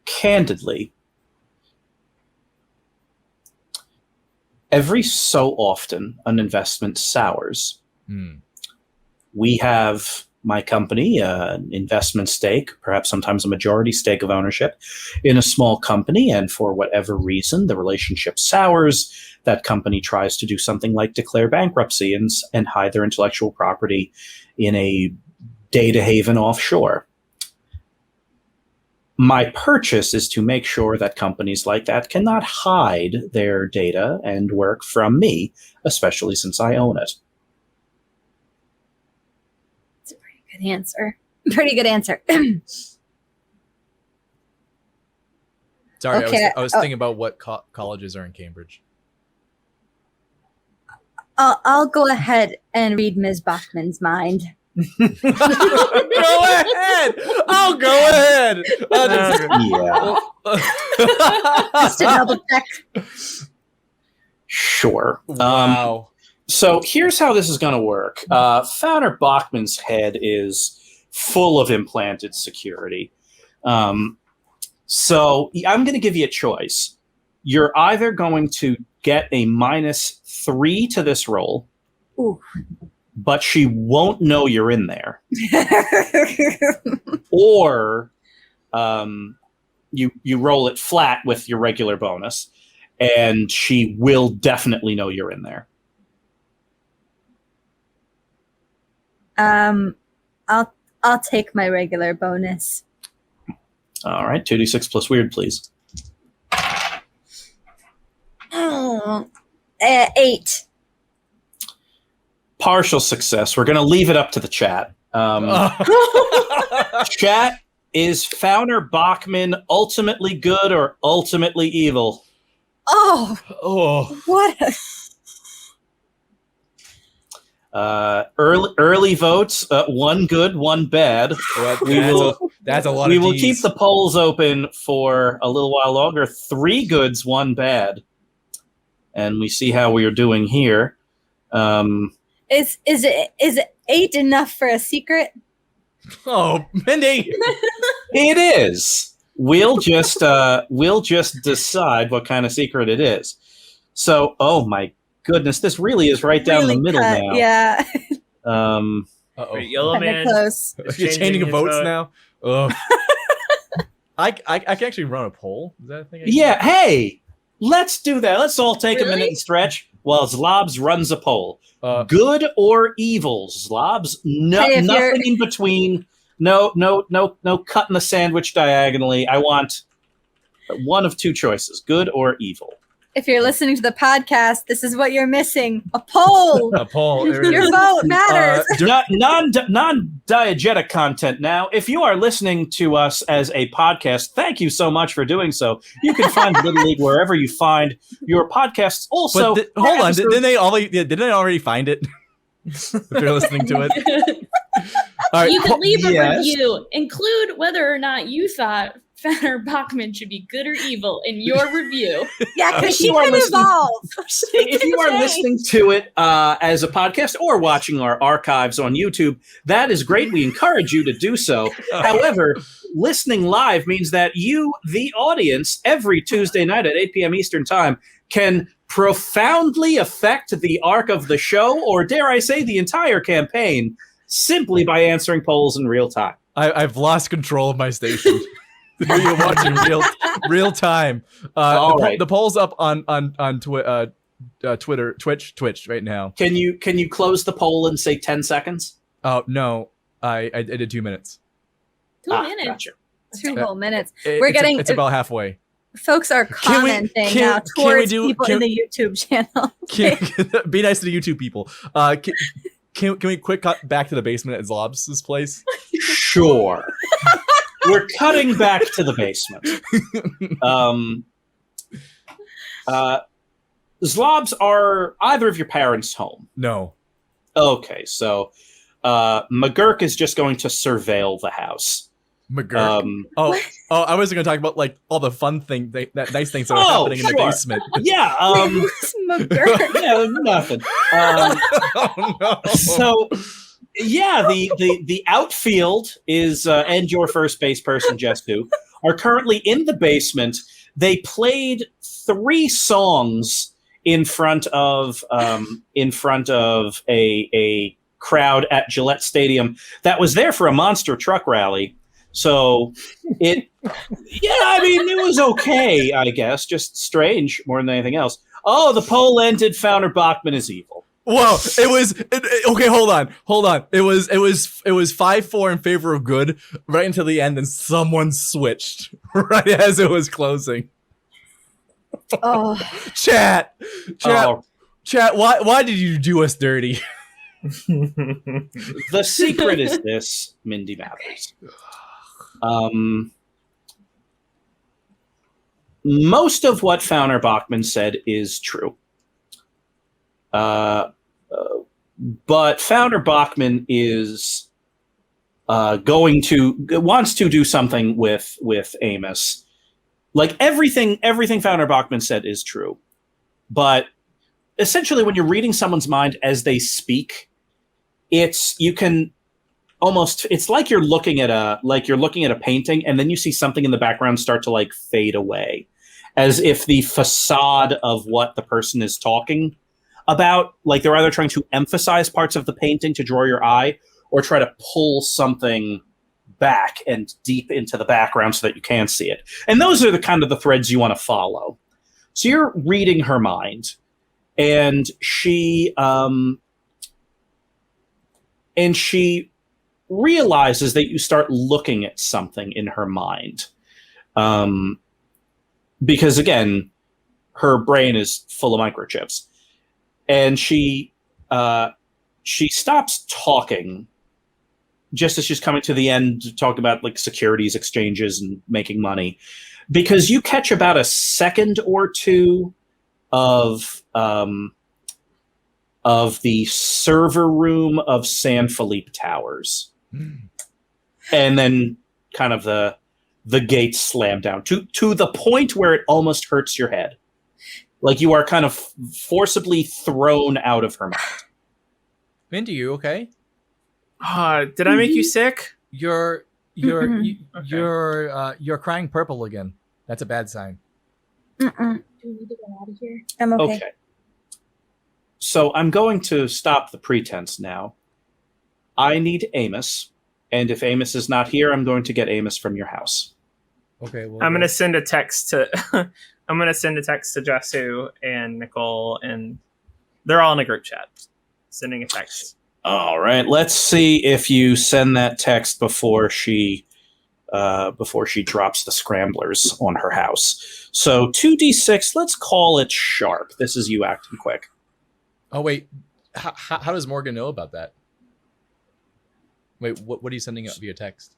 Candidly, every so often an investment sours. We have my company, an investment stake, perhaps sometimes a majority stake of ownership in a small company, and for whatever reason, the relationship sours. That company tries to do something like declare bankruptcy and hide their intellectual property in a data haven offshore. My purchase is to make sure that companies like that cannot hide their data and work from me, especially since I own it. It's a pretty good answer. Pretty good answer. Sorry, Okay, I was thinking about what colleges are in Cambridge. I'll go ahead and read Ms. Bachman's mind. Go ahead. I'll go ahead. Yeah. Just to double check. Sure. Wow. So here's how this is going to work. Founder Bachman's head is full of implanted security. So I'm going to give you a choice. You're either going to get a -3 to this roll, Ooh. but she won't know you're in there. Or you roll it flat with your regular bonus, and she will definitely know you're in there. I'll take my regular bonus. All right, 2d6 plus weird, please. 8. Partial success. We're going to leave it up to the chat. Chat, is Founder Bachman ultimately good or ultimately evil? Oh, what? Early votes. 1 good, 1 bad. That's a lot. We of will Ds. keep the polls open for a little while longer. 3 goods, 1 bad, and we see how we are doing here. Is it 8 enough for a secret? Oh, Mindy. It is. We'll just decide what kind of secret it is. So, oh my goodness, this really is right down the middle now. Yeah. Wait, Yellow Kinda Man. close. You're changing his votes vote. now. Ugh. I can actually run a poll. Is that a thing? Yeah, hey, let's do that. Let's all take a Really? minute and stretch while Zlobs runs a poll. Uh, Good or evil, Zlobs? No, Hey, if nothing you're- in between. No cutting the sandwich diagonally. I want one of 2 choices: good or evil. If you're listening to the podcast, this is what you're missing: a poll. A poll. There it Your is. vote matters. Non-diegetic content now. If you are listening to us as a podcast, thank you so much for doing so. You can find Little League wherever you find your podcasts. Also, hold on, didn't they already find it? If you're listening to it. All right, You can leave a yes. review. Include whether or not you thought Fenner Bachman should be good or evil in your review. Yeah, because she you are can listening- evolve. if you are listening to it as a podcast or watching our archives on YouTube, that is great. We encourage you to do so. However, listening live means that you, the audience, every Tuesday night at 8 p.m. Eastern Time, can profoundly affect the arc of the show, or dare I say, the entire campaign, simply by answering polls in real time. I've lost control of my station. You're watching real time. Right. The poll's up on Twitter, Twitch right now. Can you close the poll in say 10 seconds? Oh no, I did 2 minutes. 2 minutes. Gotcha. 2 whole minutes. It's about halfay. Folks are Can we- commenting can- now can we towards do- people can- in the YouTube channel. Be nice to the YouTube people. Can we quick cut back to the basement at Zlobs' place? Sure. We're cutting back to the basement. Zlobs, are either of your parents home? No. Okay, so McGurk is just going to surveil the house. McGurk. I was going to talk about like all the fun thing, that nice things that are happening in the sure. basement. Yeah. Who's McGurk? Yeah, nothing. Oh no. So, yeah, the outfield is and your first base person, Jestu, are currently in the basement. They played 3 songs in front of a crowd at Gillette Stadium that was there for a monster truck rally. So it was okay, I guess. Just strange more than anything else. Oh, the poll ended. Founder Bachman is evil. Whoa! Okay. Hold on. It was 5-4 in favor of good right until the end, and someone switched right as it was closing. Oh, Chat. Oh. Why did you do us dirty? The secret is this, Mindy Mathers. Most of what Founder Bachman said is true. But Founder Bachman is wants to do something with Amos. Like everything Founder Bachman said is true. But essentially when you're reading someone's mind as they speak, it's like you're looking at a painting and then you see something in the background start to like fade away, as if the facade of what the person is talking about, like they're either trying to emphasize parts of the painting to draw your eye or try to pull something back and deep into the background so that you can't see it. And those are the kind of the threads you want to follow. So you're reading her mind, and she realizes that you start looking at something in her mind. Because again, her brain is full of microchips. And she stops talking just as she's coming to the end to talk about like securities exchanges and making money, because you catch about a second or two of the server room of San Felipe Towers. And then kind of the gates slam down to the point where it almost hurts your head. Like you are kind of forcibly thrown out of her mind. Mindy, you okay? Did I make you sick? You're crying purple again. That's a bad sign. Do we need to get out of here? I'm okay. Okay. So I'm going to stop the pretense now. I need Amos, and if Amos is not here, I'm going to get Amos from your house. Okay. Well, I'm gonna send a text to Jesu and Nicole, and they're all in a group chat. Sending a text. All right. Let's see if you send that text before she before she drops the scramblers on her house. So 2d6, let's call it sharp. This is you acting quick. Oh, wait. How does Morgan know about that? Wait, what are you sending out via text?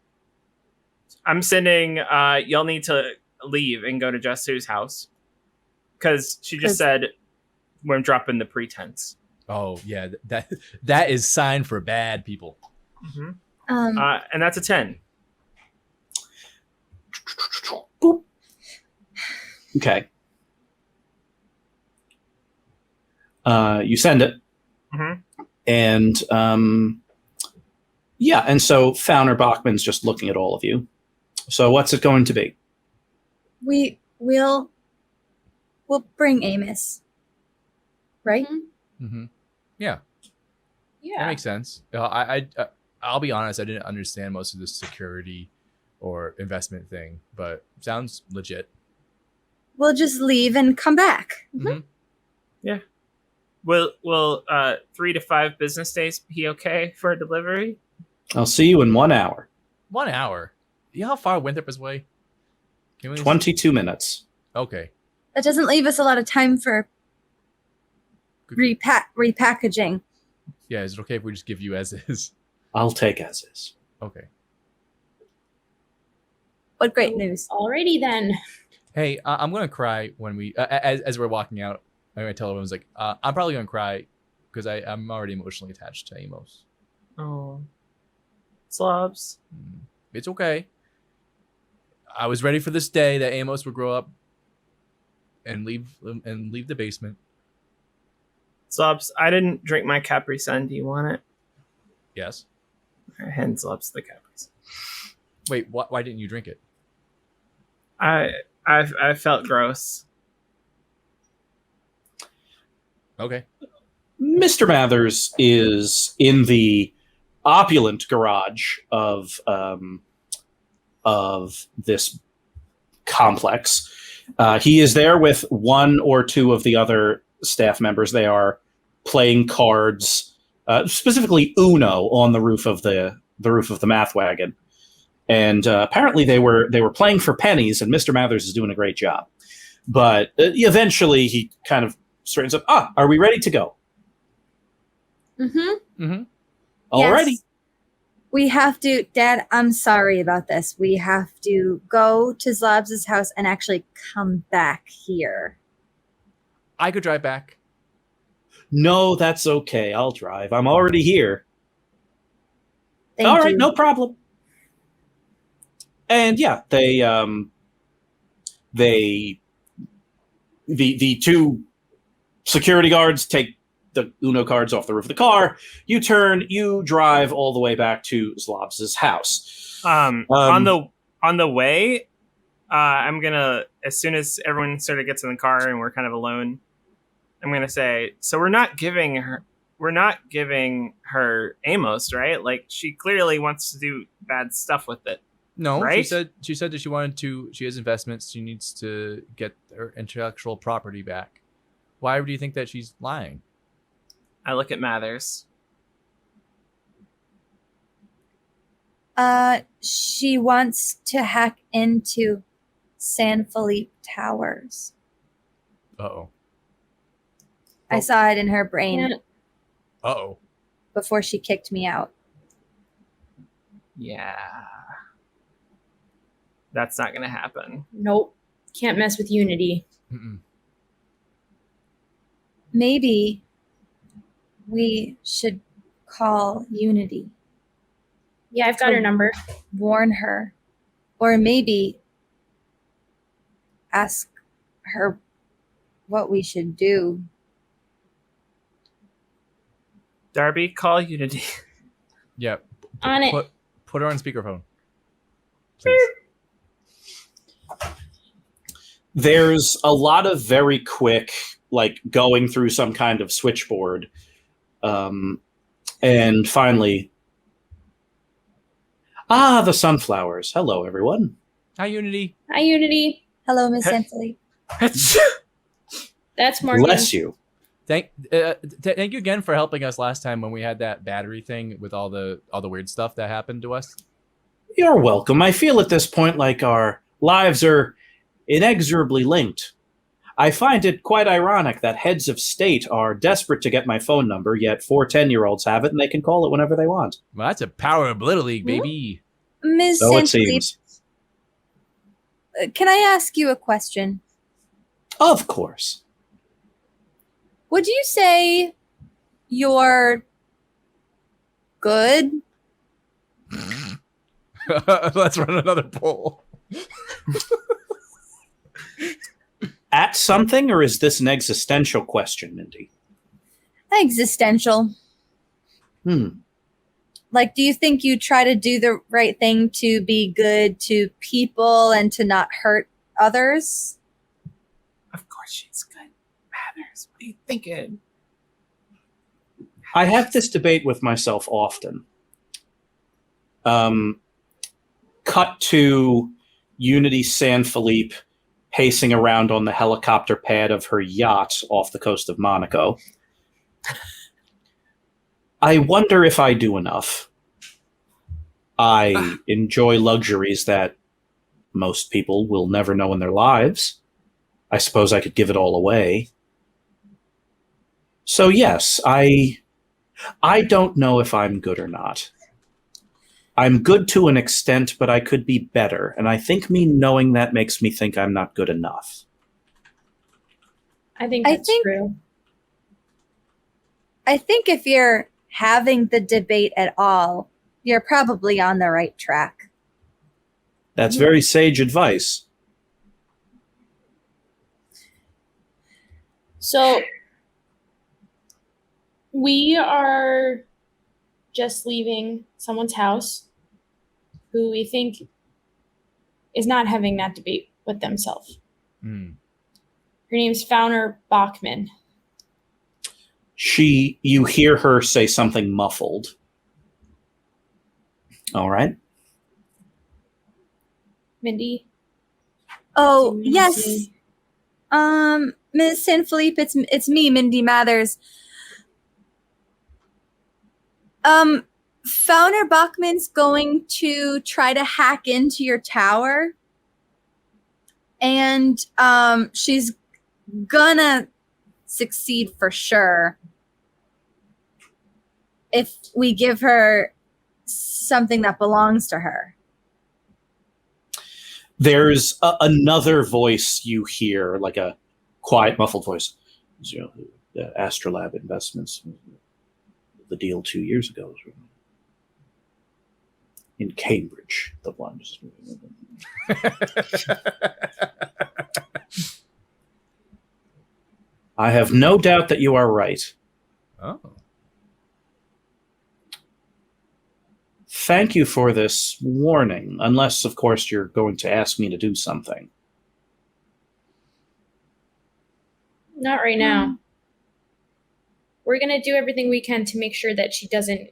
I'm sending, y'all need to leave and go to Jesu's house. Because she just said, we're dropping the pretense. Oh, yeah. That is sign for bad people. Mm-hmm. And that's a 10. Boop. Okay. You send it. Mm-hmm. And yeah, and so Fauner Bachman's just looking at all of you. So what's it going to be? We'll bring Amos. Right? Mm-hmm. Yeah. Yeah. That makes sense. I'll be honest, I didn't understand most of the security or investment thing, but sounds legit. We'll just leave and come back. Mm-hmm. Yeah. Will 3 to 5 business days be okay for a delivery? I'll see you in 1 hour. 1 hour? You know how far Winthrop is away? 22 minutes. Okay. That doesn't leave us a lot of time for repackaging. Yeah, is it okay if we just give you as is? I'll take as is. Okay. What great news. Alrighty then. Hey, I'm gonna cry when we as we're walking out. I'm gonna tell everyone's like, I'm probably gonna cry because I'm already emotionally attached to Amos. Oh, Zlobs. It's okay. I was ready for this day that Amos would grow up and leave the basement. Zlobs, I didn't drink my Capri Sun. Do you want it? Yes. I hand Zlobs the Capri Sun. Wait, why didn't you drink it? I felt gross. Okay. Mr. Mathers is in the opulent garage of this complex. He is there with one or two of the other staff members. They are playing cards, specifically Uno, on the roof of the math wagon. And apparently they were playing for pennies, and Mr. Mathers is doing a great job. But eventually he kind of straightens up. Are we ready to go? Mm-hmm. Mm-hmm. Alrighty. Yes. We have to, Dad, I'm sorry about this. We have to go to Zlobs' house and actually come back here. I could drive back. No, that's okay. I'll drive. I'm already here. Thank All right, you. no problem. And yeah, the two security guards take the Uno cards off the roof of the car. You turn, you drive all the way back to Zlobs' house. On the way, I'm gonna, as soon as everyone sort of gets in the car and we're kind of alone, I'm gonna say, so we're not giving her Amos, right? Like, she clearly wants to do bad stuff with it. No, right? she said that she has investments. She needs to get her intellectual property back. Why do you think that she's lying? I look at Mathers. She wants to hack into San Felipe Towers. Uh-oh. I saw it in her brain Yeah. Uh-oh. before she kicked me out. Yeah. That's not going to happen. Nope. Can't mess with Unity. Mm-mm. Maybe we should call Unity, Yeah, I've got her number. warn her, or maybe ask her what we should do. Darby, call Unity. Yeah. On it. Put her on speakerphone. Please. There's a lot of very quick, like, going through some kind of switchboard. And finally, the sunflowers. Hello, everyone. Hi, Unity. Hi, Unity. Hello, Miss San Felipe. That's Morgan. Bless you. Thank you again for helping us last time when we had that battery thing with all the weird stuff that happened to us. You're welcome. I feel at this point like our lives are inexorably linked. I find it quite ironic that heads of state are desperate to get my phone number, yet 4 10-year-olds have it and they can call it whenever they want. Well, that's a power of Blittle League, baby. Ms. So it St. Philippe, seems. can I ask you a question? Of course. Would you say you're good? Let's run another poll. At something, or is this an existential question, Mindy? Existential. Like, do you think you try to do the right thing to be good to people and to not hurt others? Of course she's good. Matters. What are you thinking? I have this debate with myself often. Cut to Unity San Felipe pacing around on the helicopter pad of her yacht off the coast of Monaco. I wonder if I do enough. I enjoy luxuries that most people will never know in their lives. I suppose I could give it all away. So yes, I don't know if I'm good or not. I'm good to an extent, but I could be better. And I think me knowing that makes me think I'm not good enough. I think that's true. I think if you're having the debate at all, you're probably on the right track. That's very sage advice. So we are just leaving someone's house who we think is not having that debate with themselves. Her name's Fauner Bachman. You hear her say something muffled. All right. Mindy? Oh, yes. Ms. San Felipe, it's me, Mindy Mathers. Fauner Bachman's going to try to hack into your tower. And she's gonna succeed for sure if we give her something that belongs to her. There's another voice you hear, like a quiet, muffled voice. You know, the Astrolab Investments, the deal 2 years ago in Cambridge. The one. I have no doubt that you are right. Oh. Thank you for this warning, unless, of course, you're going to ask me to do something. Not right now. We're going to do everything we can to make sure that she doesn't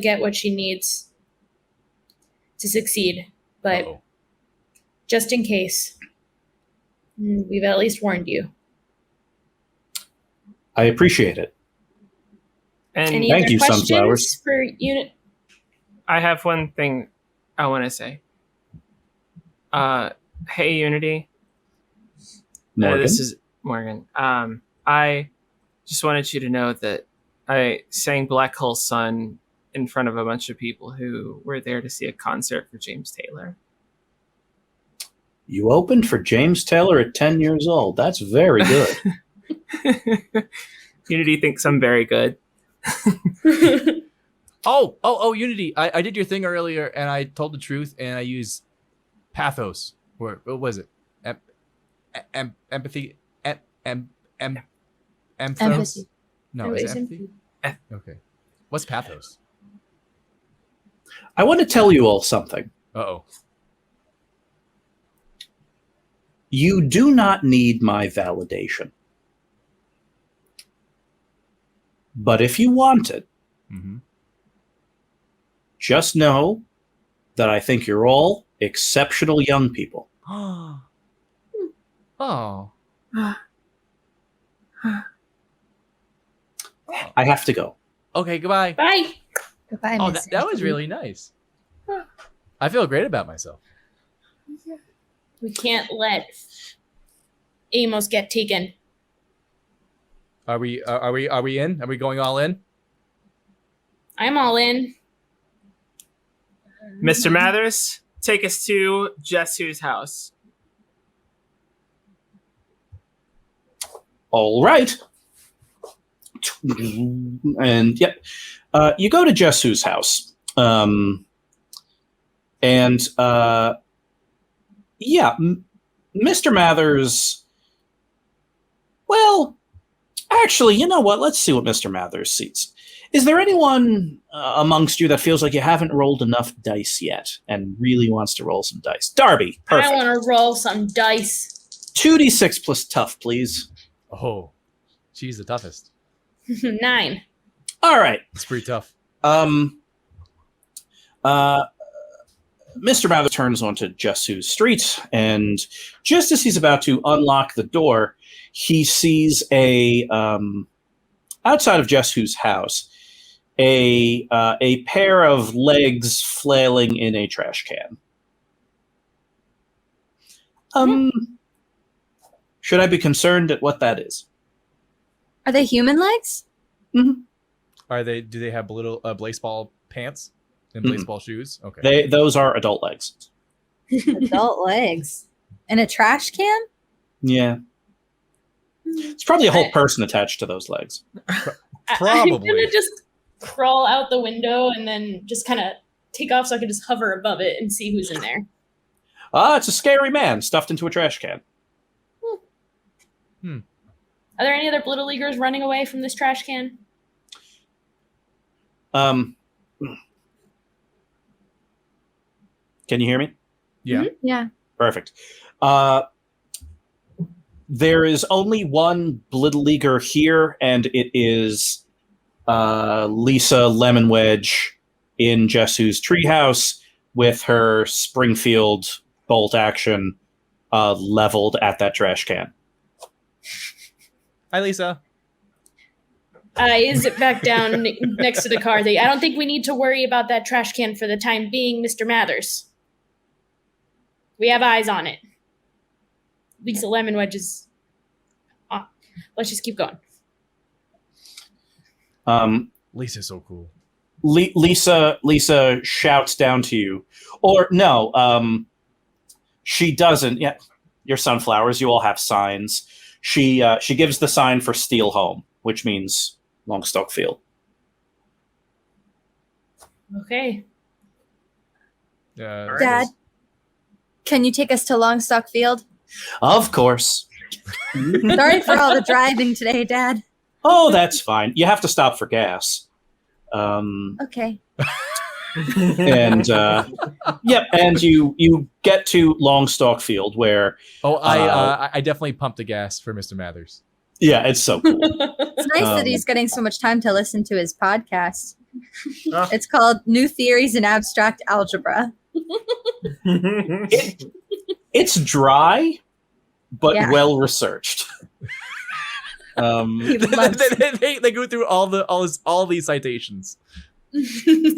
get what she needs to succeed. But just in case, we've at least warned you. I appreciate it. And Any thank other you, questions Sunflowers. for Unit? I have one thing I want to say. Hey, Unity. Morgan? This is Morgan. I just wanted you to know that I sang Black Hole Sun in front of a bunch of people who were there to see a concert for James Taylor. You opened for James Taylor at 10 years old. That's very good. Unity thinks I'm very good. Unity. I did your thing earlier and I told the truth and I used pathos. Or what was it? Empathy. Empathy. No, is it empathy? Okay. What's pathos? I want to tell you all something. Uh-oh. You do not need my validation. But if you want it, just know that I think you're all exceptional young people. Oh. I have to go. Okay, goodbye. Bye. Goodbye, Oh, Miss that was Sandy. really nice. I feel great about myself. We can't let Amos get taken. Are we in? Are we going all in? I'm all in. Mr. Mathers, take us to Jessu's house. All right. And yep, you go to Jessu's house, and yeah, Mr. Mathers. Well, actually, you know what? Let's see what Mr. Mathers sees. Is there anyone amongst you that feels like you haven't rolled enough dice yet and really wants to roll some dice? Darby, perfect. I want to roll some dice. 2d6 plus tough, please. Oh, she's the toughest. 9. All right. It's pretty tough. Mr. Mather turns onto Jessu's street, and just as he's about to unlock the door, he sees outside of Jessu's house, a pair of legs flailing in a trash can. Should I be concerned at what that is? Are they human legs? Mm-hmm. Do they have little blaseball pants and blaseball shoes? Okay. Those are adult legs. Adult legs. In a trash can? Yeah. It's probably a whole person attached to those legs. Probably. I'm gonna just crawl out the window and then just kind of take off so I can just hover above it and see who's in there. It's a scary man stuffed into a trash can. Are there any other Blittle Leaguers running away from this trash can? Can you hear me? Yeah. Mm-hmm. Yeah. Perfect. There is only one Blittle Leaguer here, and it is Lisa Lemon Wedge in Jessu's treehouse with her Springfield bolt action leveled at that trash can. Hi, Lisa. I zip back down next to the car. I don't think we need to worry about that trash can for the time being, Mr. Mathers. We have eyes on it. Lisa Lemon Wedge is... let's just keep going. Lisa's so cool. Lisa shouts down to you. Or, no, she doesn't. Yeah, your sunflowers, you all have signs. She gives the sign for Steel Home, which means Longstock Field. Okay. Dad, can you take us to Longstock Field? Of course. Sorry for all the driving today, Dad. Oh, that's fine. You have to stop for gas. Okay. And yep, and you get to Longstock Field where I definitely pumped the gas for Mr. Mathers. yeah, it's so cool. It's nice that he's getting so much time to listen to his podcast. It's called New Theories in Abstract Algebra. It's dry, but Yeah. well researched. He loves they go through all these citations.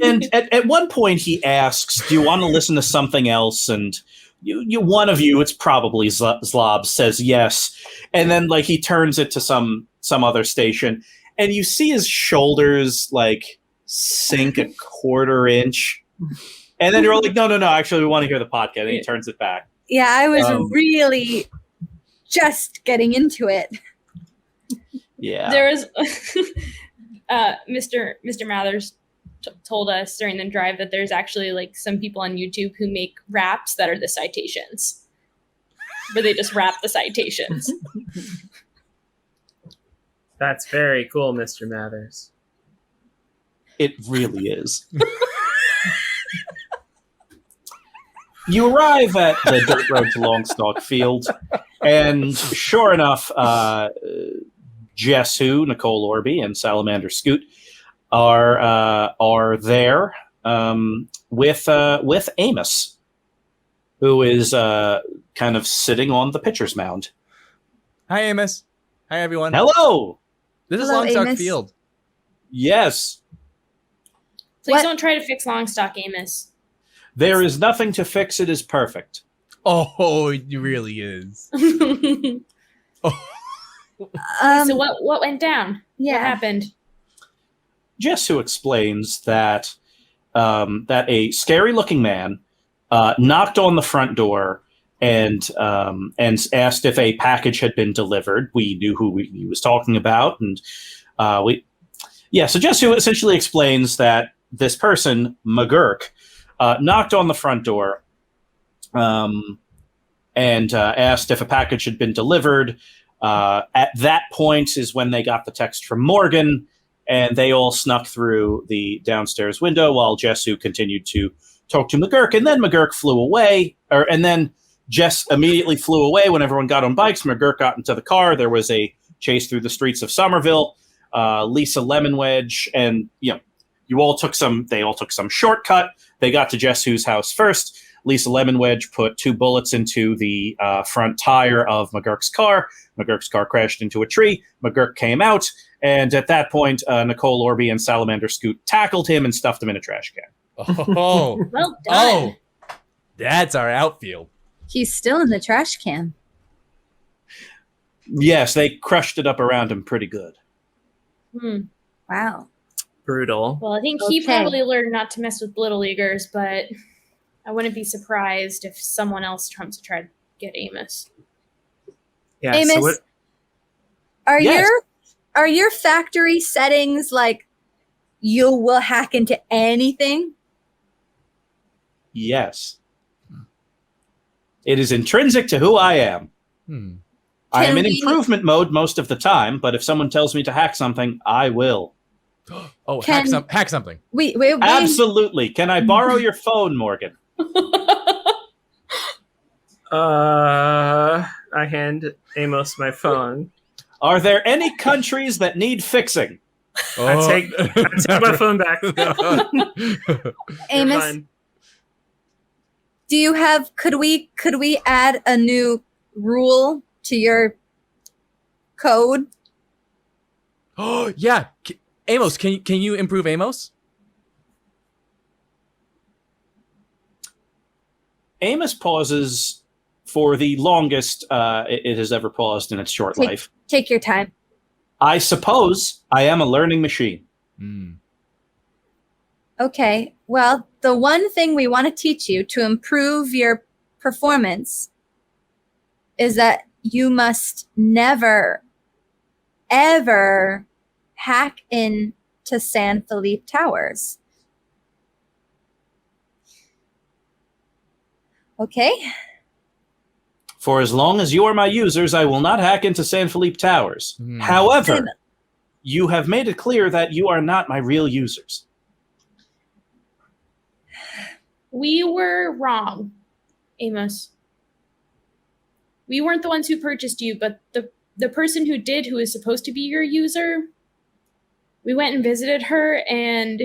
And at one point he asks, do you want to listen to something else? And you one of you, it's probably Zlobs, says yes. And then like he turns it to some other station, and you see his shoulders like sink a quarter inch. And then you're like, no, actually we want to hear the podcast. And he turns it back. Yeah, I was really just getting into it. Yeah. There is Mr. Mathers told us during the drive that there's actually like some people on YouTube who make raps that are the citations, where they just rap the citations. That's very cool, Mr. Mathers. It really is. You arrive at the dirt road to Longstock Field, and sure enough, Jessu, Nicole Orby, and Salamander Scoot are there with Amos, who is kind of sitting on the pitcher's mound. Hi, Amos. Hi, everyone. Hello. This is Hello, Longstock Amos. Field. Yes. Please don't try to fix Longstock, Amos. There is nothing to fix. It is perfect. Oh, it really is. So what went down? Yeah. What happened? Jessu explains that that a scary-looking man knocked on the front door and asked if a package had been delivered. We knew who he was talking about, and so Jessu essentially explains that this person, McGurk, knocked on the front door and asked if a package had been delivered. At that point is when they got the text from Morgan, and they all snuck through the downstairs window while Jessu continued to talk to McGurk, and then McGurk flew away, and then Jess immediately flew away when everyone got on bikes. McGurk got into the car. There was a chase through the streets of Somerville. Lisa Lemonwedge and they all took some shortcut. They got to Jessu's house first. Lisa Lemonwedge put 2 bullets into the front tire of McGurk's car. McGurk's car crashed into a tree. McGurk came out, and at that point, Nicole Orby and Salamander Scoot tackled him and stuffed him in a trash can. Oh, Well done. oh, that's our outfield. He's still in the trash can. Yes, they crushed it up around him pretty good. Wow. Brutal. Well, I think he Okay. probably learned not to mess with Little Leaguers, but I wouldn't be surprised if someone else attempts to try to get Amos. Yeah. Amos, So what? Yes. Are your factory settings like you will hack into anything? Yes. It is intrinsic to who I am. I am in improvement mode most of the time, but if someone tells me to hack something, I will. Oh, Can- hack something. Wait. Absolutely. Can I borrow your phone, Morgan? I hand Amos my phone. Are there any countries that need fixing? Oh. I take my phone back. Amos, Fine. do you have? Could we add a new rule to your code? Oh yeah, Amos, can you improve Amos? Amos pauses for the longest it has ever paused in its short life. Take your time. I suppose I am a learning machine. Okay. Well, the one thing we want to teach you to improve your performance is that you must never, ever hack into San Felipe Towers. Okay? For as long as you are my users, I will not hack into San Felipe Towers. However, you have made it clear that you are not my real users. We were wrong, Amos. We weren't the ones who purchased you, but the person who did, who is supposed to be your user, we went and visited her, and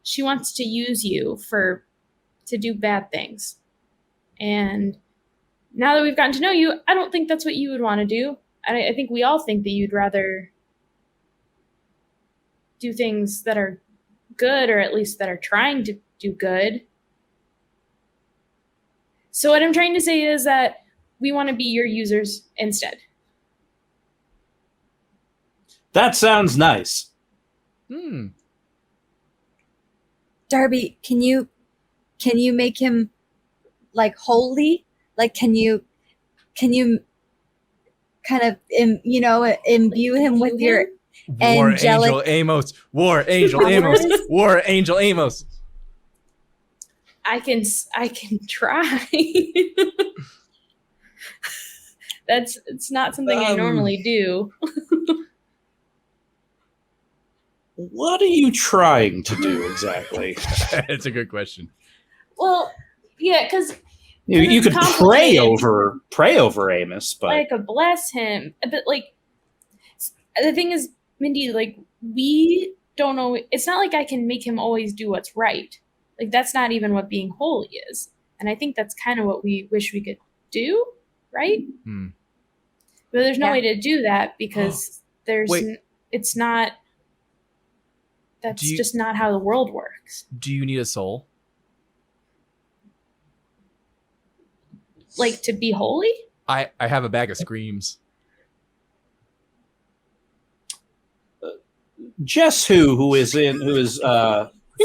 she wants to use you to do bad things. And now that we've gotten to know you, I don't think that's what you would want to do. I think we all think that you'd rather do things that are good, or at least that are trying to do good. So what I'm trying to say is that we want to be your users instead. That sounds nice. Darby, can you make him like holy? Like can you kind of imbue him with your War angelic Angel Amos. War Angel Amos. War Angel Amos. I can try. It's not something I normally do. What are you trying to do exactly? That's a good question. Well, yeah, because You it's could complicated. pray over Amos, but I could bless him. But like, the thing is, Mindy, like, we don't know. It's not like I can make him always do what's right. Like, that's not even what being holy is. And I think that's kind of what we wish we could do, right? But there's no way to do that because it's not That's just not how the world works. Do you need a soul? Like, to be holy? I have a bag of screams. Jess, who is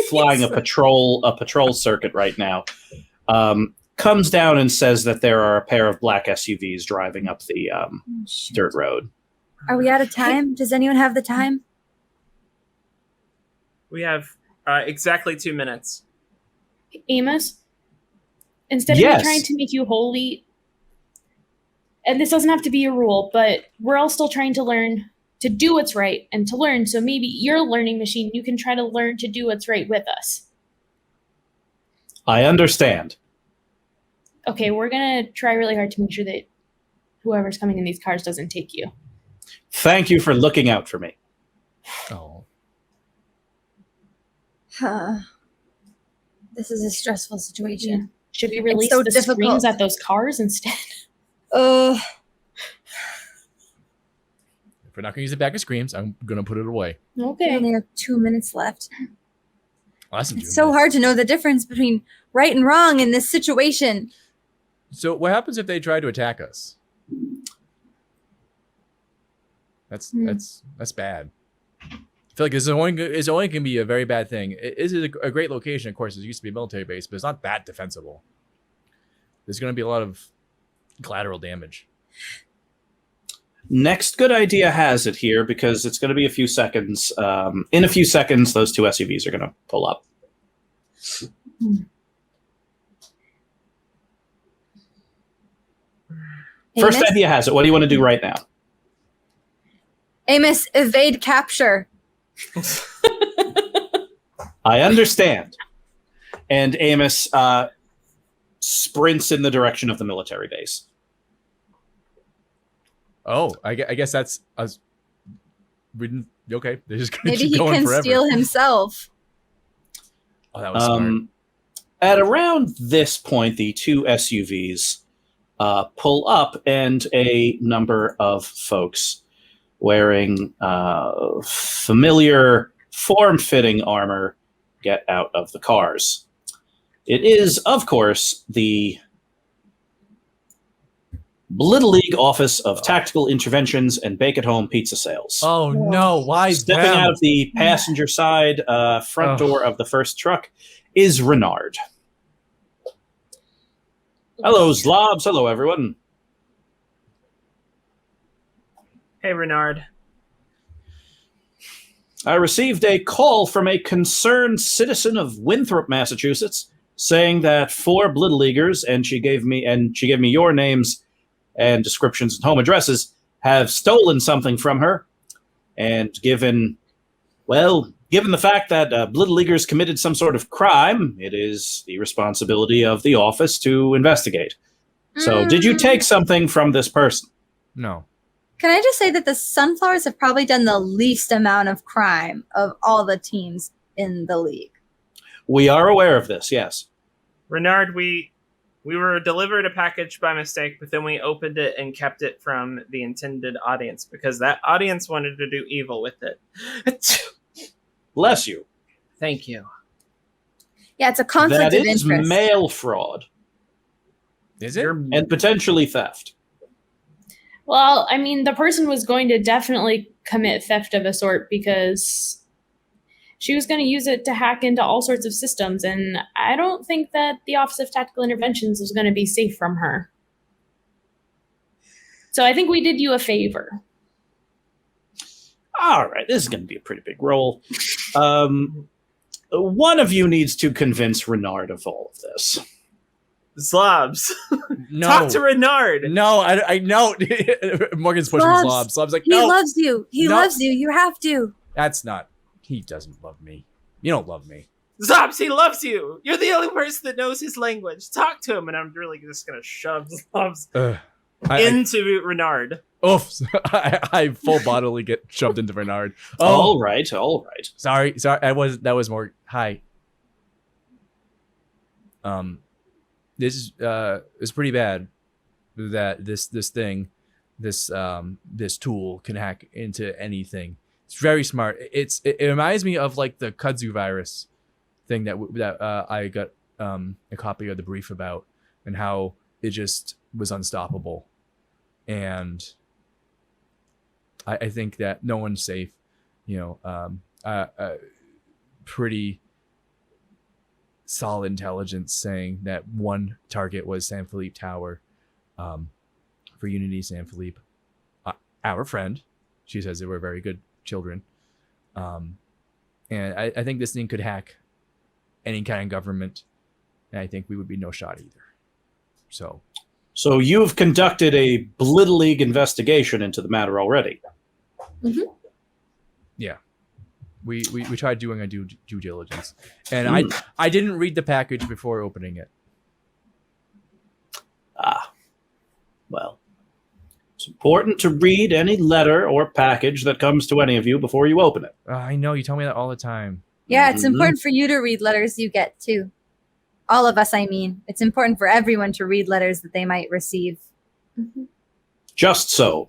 flying a patrol circuit right now, comes down and says that there are a pair of black SUVs driving up the dirt road. Are we out of time? Does anyone have the time? We have exactly 2 minutes. Amos, instead of me trying to make you holy, and this doesn't have to be a rule, but we're all still trying to learn to do what's right and to learn. So maybe you're a learning machine. You can try to learn to do what's right with us. I understand. Okay, we're going to try really hard to make sure that whoever's coming in these cars doesn't take you. Thank you for looking out for me. Oh. This is a stressful situation. Yeah. Should we release so the difficult. screams at those cars instead? Oh. If we're not going to use a bag of screams, I'm going to put it away. We Okay. only have 2 minutes left. Less than 2 It's so minutes. hard to know the difference between right and wrong in this situation. So what happens if they try to attack us? That's bad. I feel like it's only going to be a very bad thing. It is a great location, of course. It used to be a military base, but it's not that defensible. There's going to be a lot of collateral damage. Next good idea has it here because it's going to be a few seconds. In a few seconds, those two SUVs are going to pull up. First Amos? idea has it. What do you want to do right now? Amos, evade capture. I understand. And Amos sprints in the direction of the military base. Oh, I guess that's us. Okay, they're just going to Maybe keep he going can forever. steal himself. Oh, that was smart. At around this point, the two SUVs pull up, and a number of folks wearing familiar, form-fitting armor get out of the cars. It is, of course, the Blittle League Office of Tactical Interventions and Bake-at-Home Pizza Sales. Oh no! Why Stepping them? out of the passenger side front door of the first truck is Renard. Hello, Zlobs. Hello, everyone. Hey, Renard. I received a call from a concerned citizen of Winthrop, Massachusetts, saying that 4 Blittle Leaguers, and she gave me your names and descriptions and home addresses, have stolen something from her. And given the fact that Blittle Leaguers committed some sort of crime, it is the responsibility of the office to investigate. So, did you take something from this person? No. Can I just say that the Sunflowers have probably done the least amount of crime of all the teams in the league? We are aware of this, yes. Renard, we were delivered a package by mistake, but then we opened it and kept it from the intended audience because that audience wanted to do evil with it. Bless you. Thank you. Yeah, it's a conflict That of is interest. mail fraud Is it? and potentially theft. Well, I mean, the person was going to definitely commit theft of a sort because she was going to use it to hack into all sorts of systems, and I don't think that the Office of Tactical Interventions was going to be safe from her. So I think we did you a favor. All right, this is going to be a pretty big roll. One of you needs to convince Renard of all of this. Zlobs. No. Talk to Renard. No, I know. Morgan's pushing Zlobs. Zlobs. Zlobs like, He no. loves you. He No. loves you. You have to. That's not. He doesn't love me. You don't love me. Zlobs, he loves you. You're the only person that knows his language. Talk to him. And I'm really just going to shove Zlobs into Renard. Oof. I full bodily get shoved into Bernard. Oh, All right. sorry. That was more. Hi. This is pretty bad that this tool can hack into anything. It's very smart. It reminds me of like the kudzu virus thing that I got a copy of the brief about, and how it just was unstoppable. And I think that no one's safe. Pretty solid intelligence saying that one target was San Felipe Tower, for Unity San Felipe. Our friend, she says they were very good children. And I think this thing could hack any kind of government, and I think we would be no shot either. So you've conducted a Blittle League investigation into the matter already. Mm-hmm. Yeah. We tried doing a due diligence, and I didn't read the package before opening it. Well, it's important to read any letter or package that comes to any of you before you open it. I know, you tell me that all the time. Yeah, it's important for you to read letters you get too. All of us, I mean. It's important for everyone to read letters that they might receive. Mm-hmm. Just so.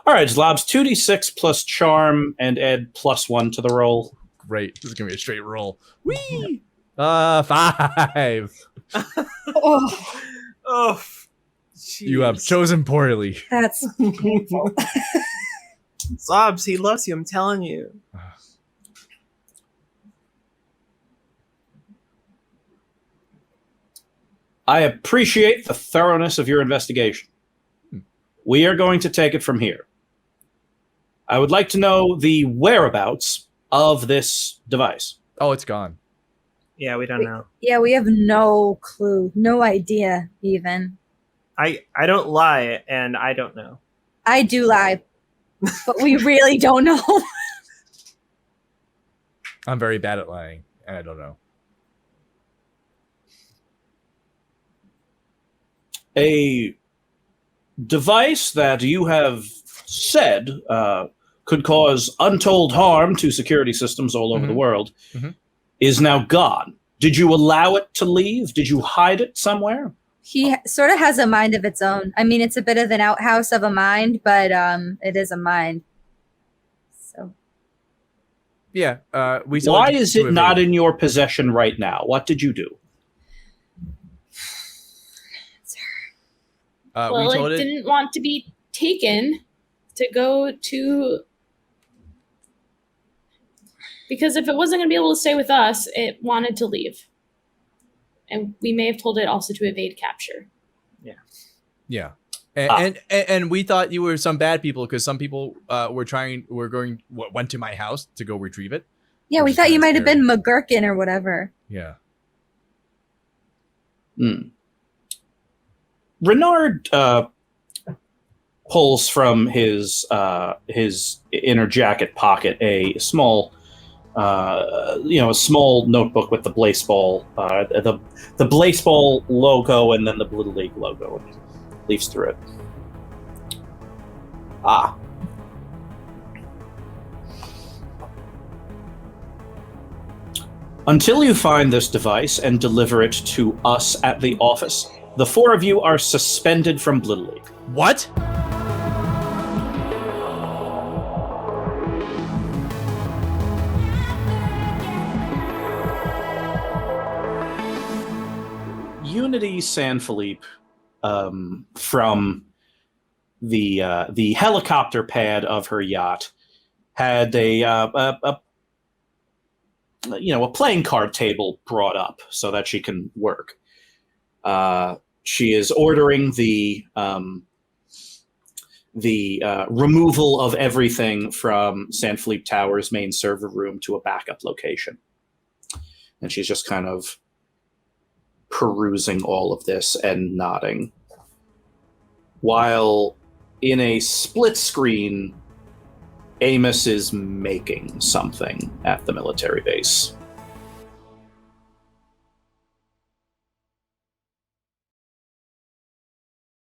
All right, Zlobs, 2d6 plus charm and add +1 to the roll. Great. This is going to be a straight roll. Whee! 5. Oh, jeez. You have chosen poorly. That's painful. Zlobs, he loves you, I'm telling you. I appreciate the thoroughness of your investigation. We are going to take it from here. I would like to know the whereabouts of this device. Oh, it's gone. Yeah, we don't know. Yeah, we have no clue. No idea, even. I don't lie, and I don't know. I do lie, but we really don't know. I'm very bad at lying, and I don't know. A device that you have said could cause untold harm to security systems all over the world is now gone. Did you allow it to leave? Did you hide it somewhere? He sort of has a mind of its own. I mean, it's a bit of an outhouse of a mind, but it is a mind. So. Yeah. Why is it not in your possession right now? What did you do? Well, it didn't want to be taken to go to... Because if it wasn't going to be able to stay with us, it wanted to leave. And we may have told it also to evade capture. Yeah. And we thought you were some bad people because some people went to my house to go retrieve it. Yeah, we thought you might have been McGurkin or whatever. Yeah. Renard pulls from his inner jacket pocket a small, a small notebook with the Blaseball, the Blaseball logo, and then the Little League logo, and leafs through it. Until you find this device and deliver it to us at the office, the 4 of you are suspended from Blittle League. What? Unity San Felipe, from the helicopter pad of her yacht, had a playing card table brought up so that she can work. She is ordering the removal of everything from San Felipe Tower's main server room to a backup location. And she's just kind of perusing all of this and nodding. While in a split screen, Amos is making something at the military base.